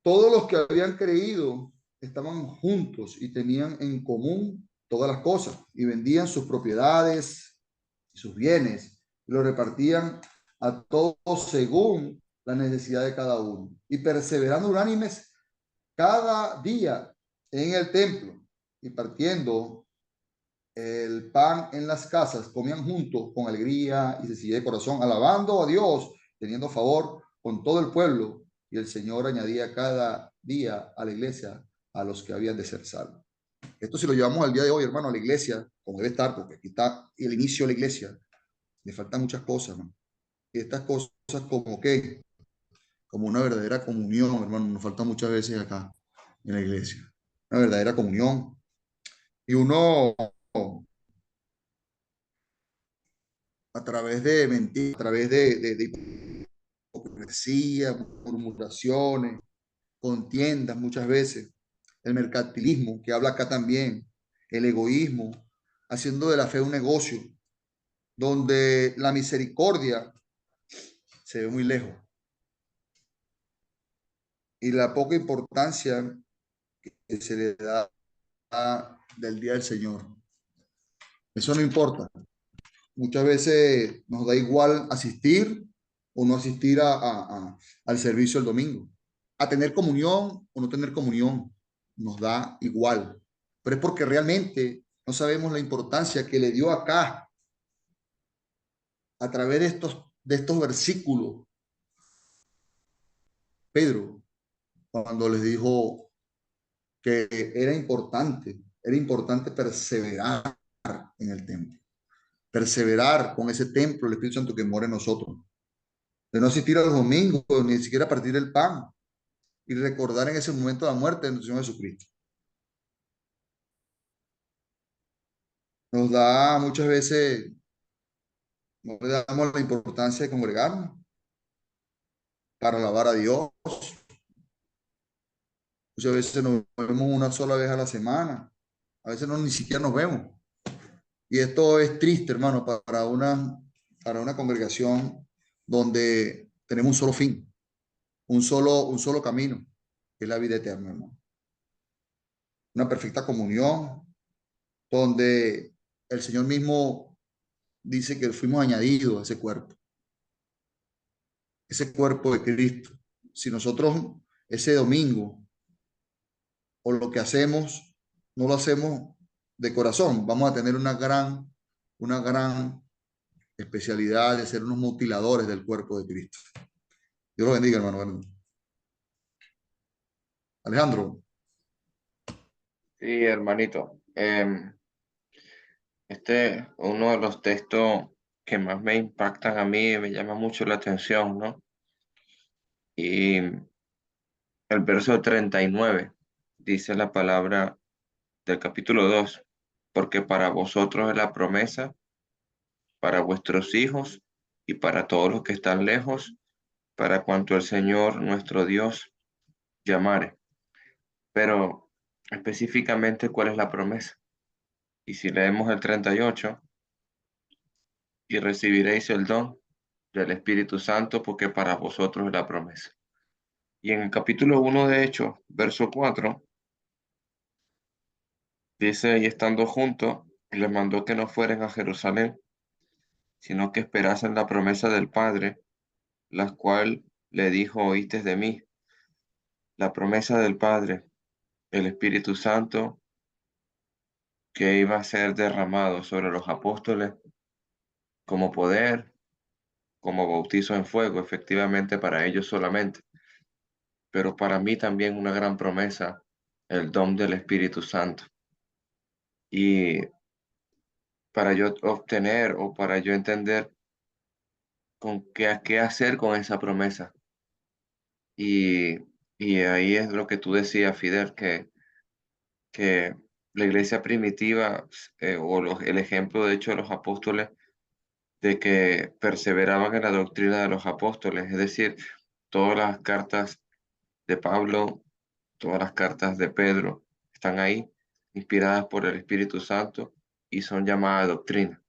todos los que habían creído estaban juntos y tenían en común todas las cosas y vendían sus propiedades y sus bienes y lo repartían a todos según la necesidad de cada uno y perseverando unánimes cada día en el templo y partiendo el pan en las casas, comían juntos con alegría y sencillez de corazón, alabando a Dios, teniendo favor con todo el pueblo. Y el Señor añadía cada día a la iglesia a los que habían de ser salvos. Esto si lo llevamos al día de hoy, hermano, a la iglesia, como debe estar, porque aquí está el inicio de la iglesia, le faltan muchas cosas, hermano. Y estas cosas como que, como una verdadera comunión, hermano, nos falta muchas veces acá en la iglesia. Una verdadera comunión. Y uno, a través de mentiras, a través de hipocresía, murmuraciones, contiendas muchas veces, el mercantilismo, que habla acá también, el egoísmo, haciendo de la fe un negocio, donde la misericordia se ve muy lejos y la poca importancia que se le da del día del Señor. Eso no importa. Muchas veces nos da igual asistir o no asistir al servicio el domingo. A tener comunión o no tener comunión, nos da igual. Pero es porque realmente no sabemos la importancia que le dio acá a través de estos versículos Pedro, cuando les dijo que era importante perseverar en el templo, perseverar con ese templo, el Espíritu Santo que mora en nosotros, de no asistir a los domingos, ni siquiera partir el pan y recordar en ese momento la muerte de nuestro Señor Jesucristo. Nos da muchas veces, no le damos la importancia de congregarnos para alabar a Dios. Muchas veces nos vemos una sola vez a la semana, a veces no ni siquiera nos vemos. Y esto es triste, hermano, para una congregación donde tenemos un solo fin, un solo camino, que es la vida eterna, hermano. Una perfecta comunión, donde el Señor mismo dice que fuimos añadidos a ese cuerpo de Cristo. Si nosotros ese domingo o lo que hacemos, no lo hacemos de corazón, vamos a tener una gran especialidad de ser unos mutiladores del cuerpo de Cristo. Dios lo bendiga, hermano. Alejandro. Sí, hermanito. Uno de los textos que más me impactan a mí, me llama mucho la atención, ¿no? Y el verso 39 dice la palabra del capítulo 2, porque para vosotros es la promesa, para vuestros hijos y para todos los que están lejos, para cuanto el Señor nuestro Dios llamare. Pero específicamente, ¿cuál es la promesa? Y si leemos el 38, y recibiréis el don del Espíritu Santo, porque para vosotros es la promesa. Y en el capítulo 1 de Hechos, verso 4, dice, y estando juntos, les mandó que no fueran a Jerusalén, sino que esperasen la promesa del Padre, la cual le dijo, oíste de mí. La promesa del Padre, el Espíritu Santo, que iba a ser derramado sobre los apóstoles como poder, como bautizo en fuego, efectivamente para ellos solamente, pero para mí también una gran promesa, el don del Espíritu Santo. Y para yo obtener o para yo entender con qué hacer con esa promesa. Y, y ahí es lo que tú decías, Fidel, que la iglesia primitiva, el ejemplo de hecho de los apóstoles, de que perseveraban en la doctrina de los apóstoles, es decir, todas las cartas de Pablo, todas las cartas de Pedro están ahí, inspiradas por el Espíritu Santo y son llamadas doctrina,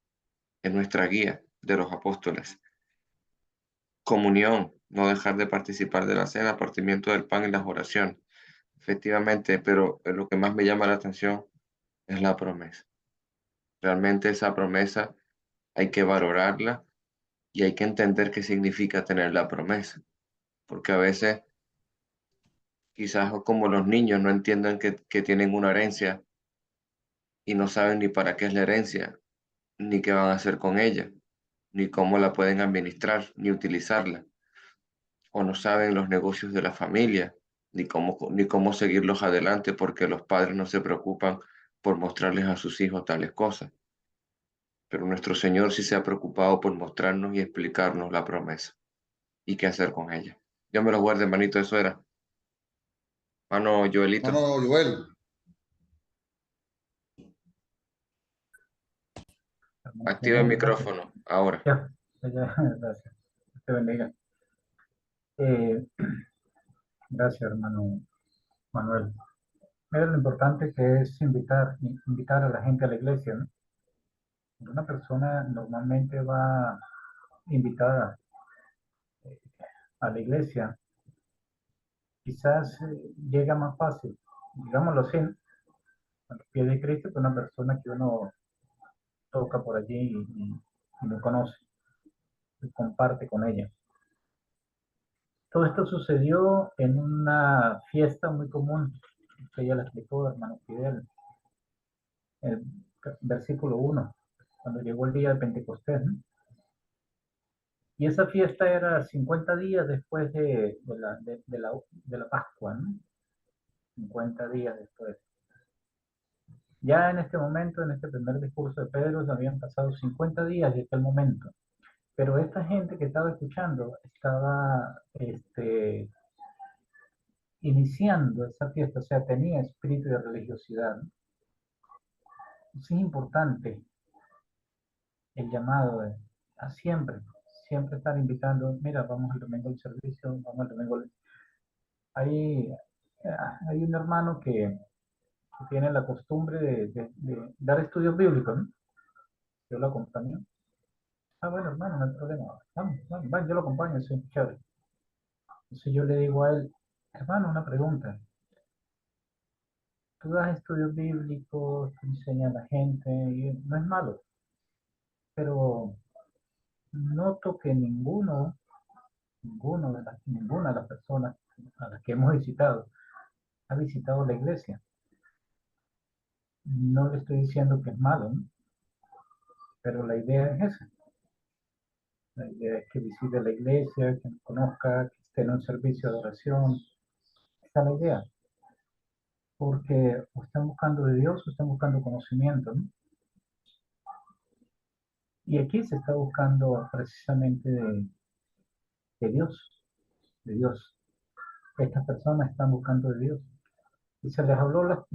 en nuestra guía de los apóstoles. Comunión, no dejar de participar de la cena, partimiento del pan y las oraciones. Efectivamente, pero lo que más me llama la atención es la promesa. Realmente esa promesa hay que valorarla y hay que entender qué significa tener la promesa. Porque a veces, quizás como los niños no entiendan que tienen una herencia y no saben ni para qué es la herencia, ni qué van a hacer con ella, ni cómo la pueden administrar, ni utilizarla, o no saben los negocios de la familia, ni cómo seguirlos adelante porque los padres no se preocupan por mostrarles a sus hijos tales cosas. Pero nuestro Señor sí se ha preocupado por mostrarnos y explicarnos la promesa y qué hacer con ella. Dios me lo guarde, hermanito, eso era. Mano No, Joelito, no, no, Joel. activa el Gracias. micrófono ahora. Gracias. Te bendiga. Gracias, hermano Manuel. Mira lo importante que es invitar a la gente a la iglesia, ¿no? Una persona normalmente va invitada a la iglesia, quizás llega más fácil, digámoslo así, ¿no? A los pies de Cristo que una persona que uno toca por allí y no conoce y comparte con ella. Todo esto sucedió en una fiesta muy común que ella le explicó, hermano Fidel, el versículo 1, cuando llegó el día de Pentecostés, ¿no? Y esa fiesta era 50 días después de la Pascua, ¿no? 50 días después. Ya en este momento, en este primer discurso de Pedro, se habían pasado 50 días de aquel momento. Pero esta gente que estaba escuchando estaba iniciando esa fiesta, o sea, tenía espíritu de religiosidad, ¿no? Es importante el llamado a siempre estar invitando, mira, vamos el domingo al servicio, vamos el domingo. Hay, hay un hermano que tiene la costumbre de dar estudios bíblicos, ¿no? Yo lo acompaño. Ah, bueno, hermano, no hay problema. Vamos, yo lo acompaño, sí, chévere. Entonces yo le digo a él, hermano, una pregunta. Tú das estudios bíblicos, tú enseñas a la gente, y no es malo, pero noto que ninguna de las personas a las que hemos visitado ha visitado la iglesia. No le estoy diciendo que es malo, ¿no? Pero la idea es esa. La idea es que visite la iglesia, que nos conozca, que esté en un servicio de oración. Esa es la idea. Porque o están buscando de Dios o están buscando conocimiento, ¿no? Y aquí se está buscando precisamente de Dios, de Dios. Estas personas están buscando de Dios. Y se les habló,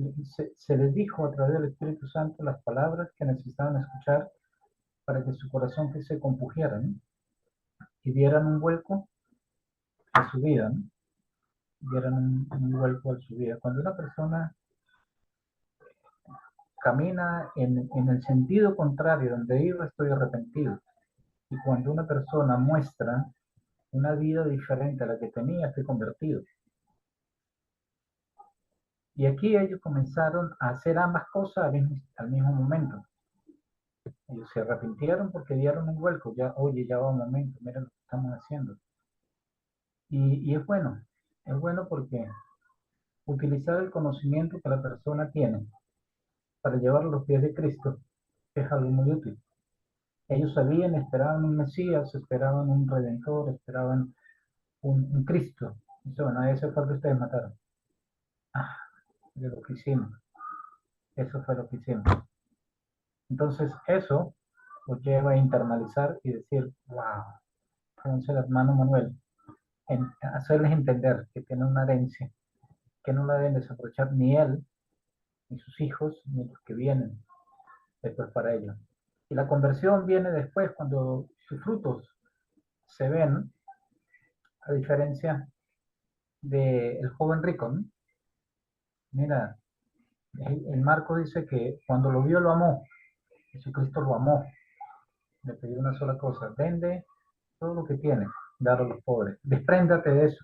se les dijo a través del Espíritu Santo las palabras que necesitaban escuchar para que su corazón que se compugiera, ¿no? Y dieran un vuelco a su vida, ¿no? Dieran un vuelco a su vida. Cuando una persona camina en el sentido contrario, donde iba, estoy arrepentido. Y cuando una persona muestra una vida diferente a la que tenía, estoy convertido. Y aquí ellos comenzaron a hacer ambas cosas al mismo momento. Ellos se arrepintieron porque dieron un vuelco. Ya, oye, ya va un momento, mira lo que estamos haciendo. Y es bueno porque utilizar el conocimiento que la persona tiene para llevarlo a los pies de Cristo es algo muy útil. Ellos sabían, esperaban un Mesías, esperaban un Redentor, esperaban un Cristo. Eso, bueno, ese fue el que ustedes mataron. Ah, de lo que hicimos. Eso fue lo que hicimos. Entonces, eso los lleva a internalizar y decir, wow. Entonces, el hermano Manuel, hacerles entender que tienen una herencia, que no la deben desaprovechar ni él, ni sus hijos, ni los que vienen después para ellos. Y la conversión viene después cuando sus frutos se ven, a diferencia del joven rico, ¿no? Mira, el Marco dice que cuando lo vio lo amó, Jesucristo lo amó, le pidió una sola cosa, vende todo lo que tienes, dalo a los pobres, despréndate de eso.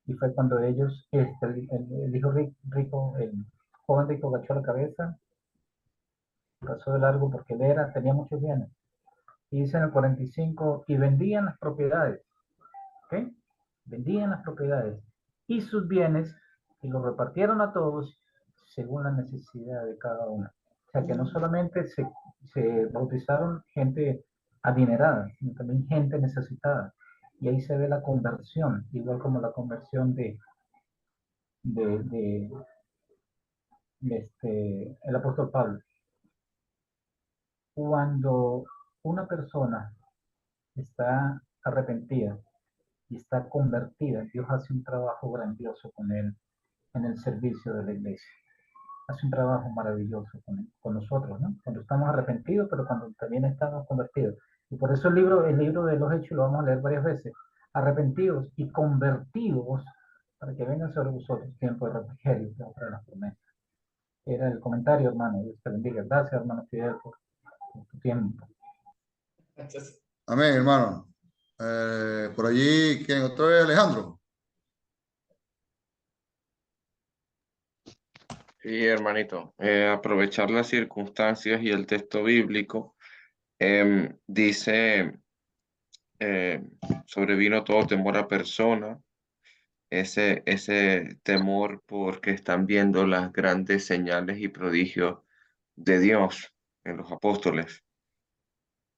Y fue cuando ellos, el hijo rico, el joven rico agachó la cabeza, pasó de largo porque él tenía muchos bienes. Y dice en el 45, y vendían las propiedades, ¿ok? Vendían las propiedades y sus bienes y los repartieron a todos según la necesidad de cada uno. O sea, que no solamente se bautizaron gente adinerada, sino también gente necesitada. Y ahí se ve la conversión, igual como la conversión de el apóstol Pablo. Cuando una persona está arrepentida y está convertida, Dios hace un trabajo grandioso con él en el servicio de la iglesia. Hace un trabajo maravilloso con nosotros, ¿no? Cuando estamos arrepentidos, pero cuando también estamos convertidos. Y por eso el libro de los Hechos lo vamos a leer varias veces. Arrepentidos y convertidos para que vengan sobre vosotros tiempo de refrigerio, que otra de las promesas. Era el comentario, hermano. Dios te bendiga. Gracias, hermano Fidel, por tu tiempo. Amén, hermano. Por allí, ¿quién otra vez? Alejandro. Sí, hermanito, aprovechar las circunstancias y el texto bíblico dice, eh, sobrevino todo temor a persona, ese temor porque están viendo las grandes señales y prodigios de Dios en los apóstoles,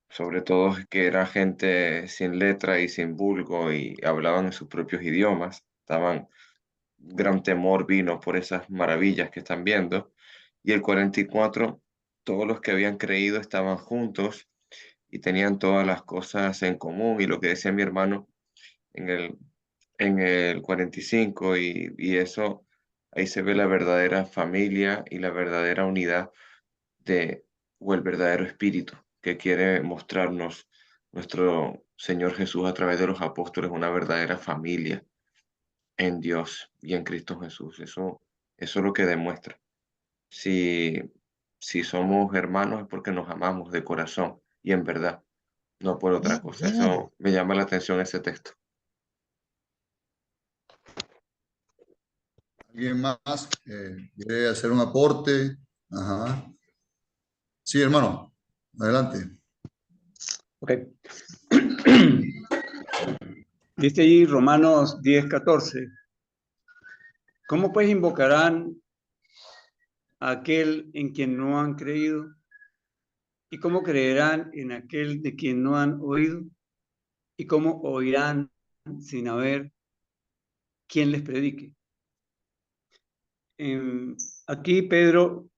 sobre todo que era gente sin letra y sin vulgo y hablaban en sus propios idiomas, estaban, gran temor vino por esas maravillas que están viendo. Y el 44, todos los que habían creído estaban juntos y tenían todas las cosas en común. Y lo que decía mi hermano en el 45, y eso, ahí se ve la verdadera familia y la verdadera unidad o el verdadero espíritu que quiere mostrarnos nuestro Señor Jesús a través de los apóstoles, una verdadera familia en Dios y en Cristo Jesús. Eso es lo que demuestra. Si, si somos hermanos es porque nos amamos de corazón y en verdad, no por otra cosa. Eso me llama la atención ese texto. ¿Alguien más quiere hacer un aporte? Ajá. Sí, hermano. Adelante. Ok. Dice allí Romanos 10:14. ¿Cómo pues invocarán a aquel en quien no han creído? ¿Y cómo creerán en aquel de quien no han oído? ¿Y cómo oirán sin haber quien les predique? Aquí Pedro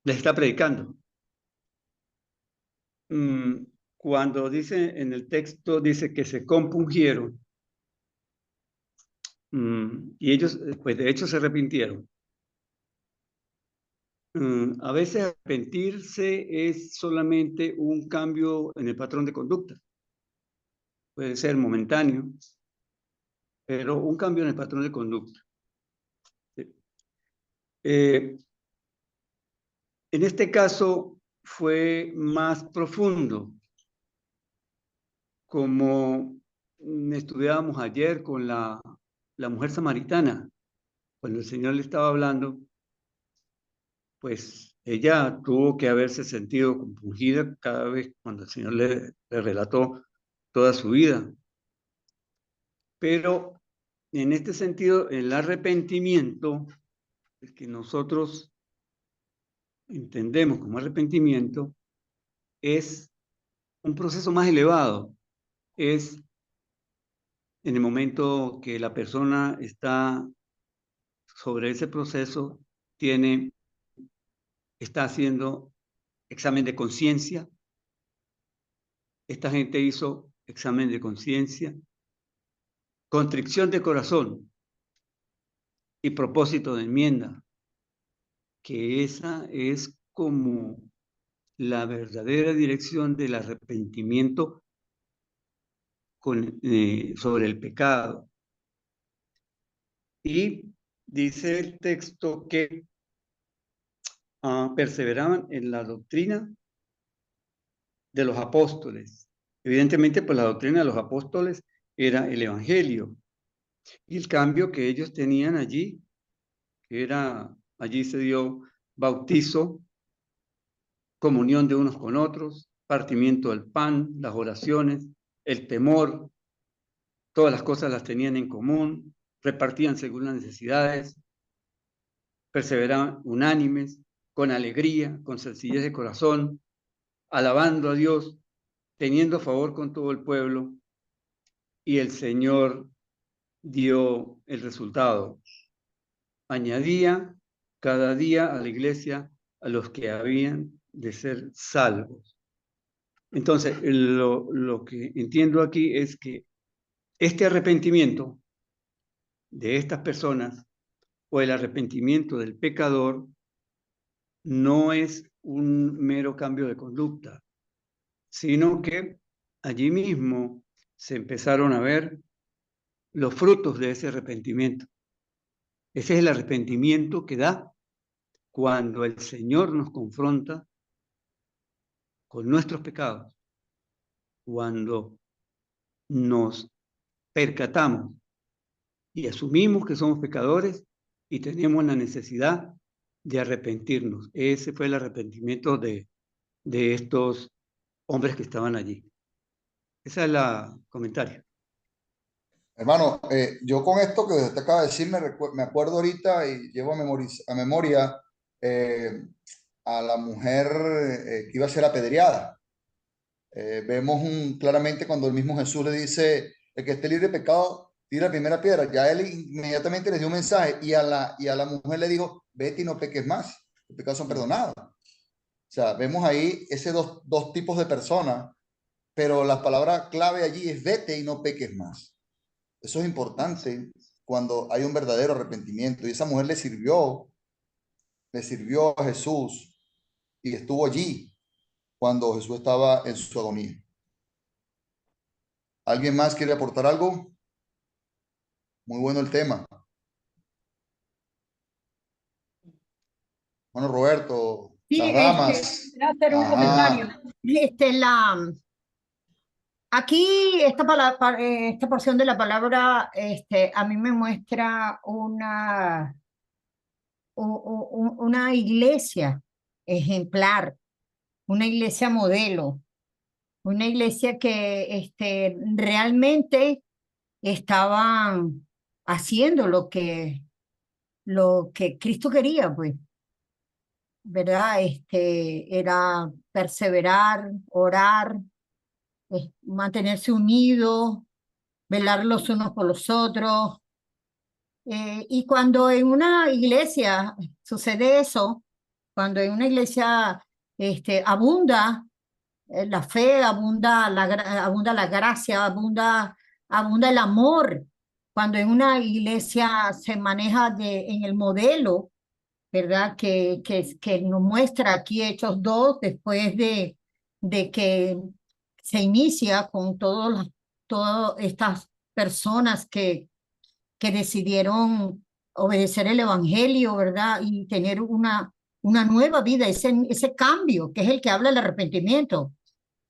les está predicando. Cuando dice en el texto, dice que se compungieron, y ellos, pues de hecho se arrepintieron. A veces arrepentirse es solamente un cambio en el patrón de conducta. Puede ser momentáneo, pero un cambio en el patrón de conducta. En este caso fue más profundo, como estudiábamos ayer con la mujer samaritana, cuando el Señor le estaba hablando, pues ella tuvo que haberse sentido compungida cada vez cuando el Señor le relató toda su vida. Pero en este sentido, el arrepentimiento, el que nosotros entendemos como arrepentimiento, es un proceso más elevado. Es en el momento que la persona está sobre ese proceso, está haciendo examen de conciencia. Esta gente hizo examen de conciencia, contrición de corazón y propósito de enmienda, que esa es como la verdadera dirección del arrepentimiento sobre el pecado. Y dice el texto que perseveraban en la doctrina de los apóstoles. Evidentemente, pues la doctrina de los apóstoles era el evangelio. Y el cambio que ellos tenían allí, allí se dio bautizo, comunión de unos con otros, partimiento del pan, las oraciones, el temor, todas las cosas las tenían en común, repartían según las necesidades. perseveraban unánimes, con alegría, con sencillez de corazón, alabando a Dios, teniendo favor con todo el pueblo, y el Señor dio el resultado. Añadía cada día a la iglesia a los que habían de ser salvos. Entonces, lo que entiendo aquí es que este arrepentimiento de estas personas o el arrepentimiento del pecador no es un mero cambio de conducta, sino que allí mismo se empezaron a ver los frutos de ese arrepentimiento. Ese es el arrepentimiento que da cuando el Señor nos confronta con nuestros pecados, cuando nos percatamos y asumimos que somos pecadores y tenemos la necesidad de arrepentirnos. Ese fue el arrepentimiento de estos hombres que estaban allí. Ese es el comentario. Hermano, yo con esto que usted acaba de decir me acuerdo ahorita y llevo a memoria a la mujer que iba a ser apedreada. Vemos claramente cuando el mismo Jesús le dice, el que esté libre de pecado, tira la primera piedra. Ya él inmediatamente le dio un mensaje y a la mujer le dijo, vete y no peques más, los pecados son perdonados. O sea, vemos ahí ese dos tipos de personas, pero la palabra clave allí es vete y no peques más. Eso es importante cuando hay un verdadero arrepentimiento. Y esa mujer le sirvió a Jesús y estuvo allí cuando Jesús estaba en su agonía. ¿Alguien más quiere aportar algo? Muy bueno el tema. Bueno, Roberto, Sí, las damas. quisiera hacer un Ajá. comentario. Aquí esta porción de la palabra a mí me muestra una iglesia ejemplar, una iglesia modelo, una iglesia que realmente estaban haciendo lo que Cristo quería, pues, ¿verdad? Era perseverar, orar, mantenerse unidos, velar los unos por los otros. Y cuando en una iglesia sucede eso, cuando en una iglesia abunda la fe, abunda la gracia, abunda el amor, cuando en una iglesia se maneja en el modelo, ¿verdad? Que nos muestra aquí Hechos 2, después de que se inicia con todas estas personas que decidieron obedecer el evangelio, ¿verdad? Y tener una nueva vida, ese cambio, que es el que habla del arrepentimiento,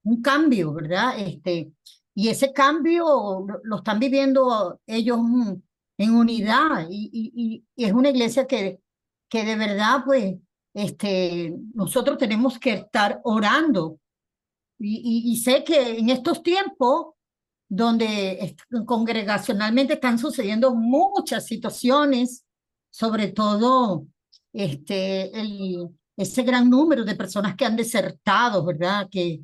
un cambio, ¿verdad? Y ese cambio lo están viviendo ellos en unidad y es una iglesia que de verdad, pues, nosotros tenemos que estar orando y sé que en estos tiempos donde congregacionalmente están sucediendo muchas situaciones, sobre todo ese gran número de personas que han desertado, ¿verdad? Que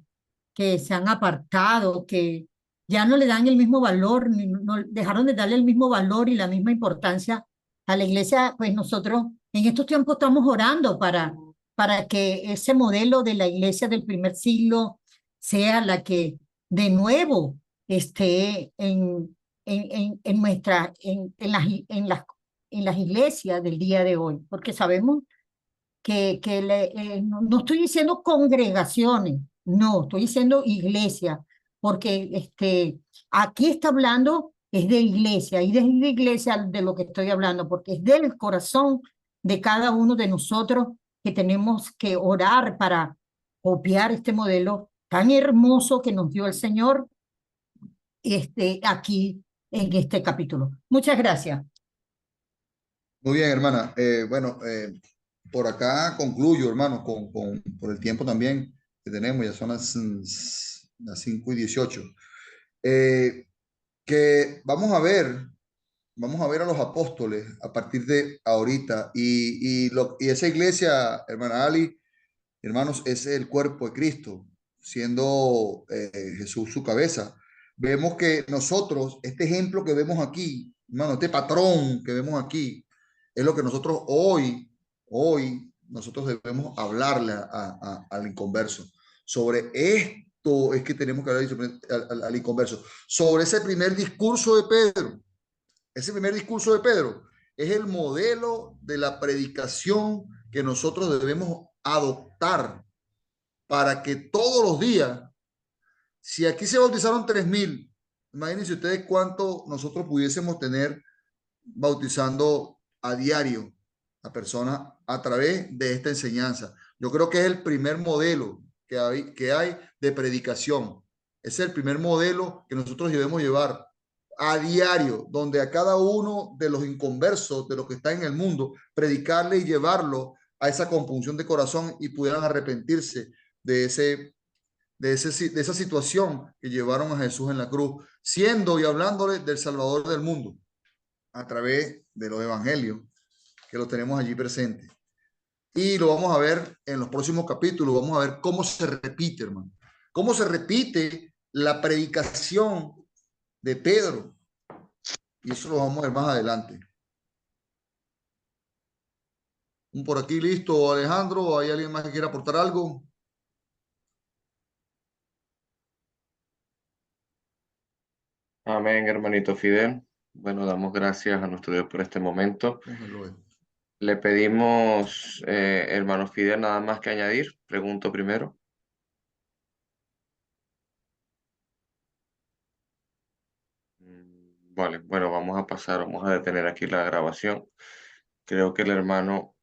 se han apartado, que ya no le dan el mismo valor, no, dejaron de darle el mismo valor y la misma importancia a la iglesia, pues nosotros en estos tiempos estamos orando para que ese modelo de la iglesia del primer siglo sea la que de nuevo esté en las iglesias del día de hoy, porque sabemos que no estoy diciendo congregaciones, no, estoy diciendo iglesia, porque aquí está hablando es de iglesia, y de iglesia de lo que estoy hablando, porque es del corazón de cada uno de nosotros que tenemos que orar para copiar este modelo tan hermoso que nos dio el Señor aquí en este capítulo. Muchas gracias. Muy bien, hermana. Bueno, por acá concluyo, hermano, por el tiempo también que tenemos, ya son las 5:18. Que vamos a ver vamos a ver a los apóstoles a partir de ahorita. Y esa iglesia, hermana Ali, hermanos, es el cuerpo de Cristo, siendo Jesús su cabeza. Vemos que nosotros, este ejemplo que vemos aquí, hermano, este patrón que vemos aquí, es lo que nosotros hoy, nosotros debemos hablarle al inconverso. Sobre esto es que tenemos que hablar al inconverso. Sobre ese primer discurso de Pedro. Ese primer discurso de Pedro es el modelo de la predicación que nosotros debemos adoptar para que todos los días, si aquí se bautizaron 3,000, imagínense ustedes cuánto nosotros pudiésemos tener bautizando a diario a personas a través de esta enseñanza. Yo creo que es el primer modelo que hay de predicación. Es el primer modelo que nosotros debemos llevar a diario, donde a cada uno de los inconversos, de los que están en el mundo, predicarle y llevarlo a esa compunción de corazón y pudieran arrepentirse de esa situación que llevaron a Jesús en la cruz, siendo y hablándole del Salvador del mundo a través de los evangelios, que lo tenemos allí presente. Y lo vamos a ver en los próximos capítulos, vamos a ver cómo se repite, hermano, cómo se repite la predicación de Pedro. Y eso lo vamos a ver más adelante. Por aquí listo, Alejandro. ¿Hay alguien más que quiera aportar algo? Amén, hermanito Fidel. Bueno, damos gracias a nuestro Dios por este momento. Le pedimos, hermano Fidel, nada más que añadir. Pregunto primero. Vale, bueno, vamos a pasar, vamos a detener aquí la grabación. Creo que el hermano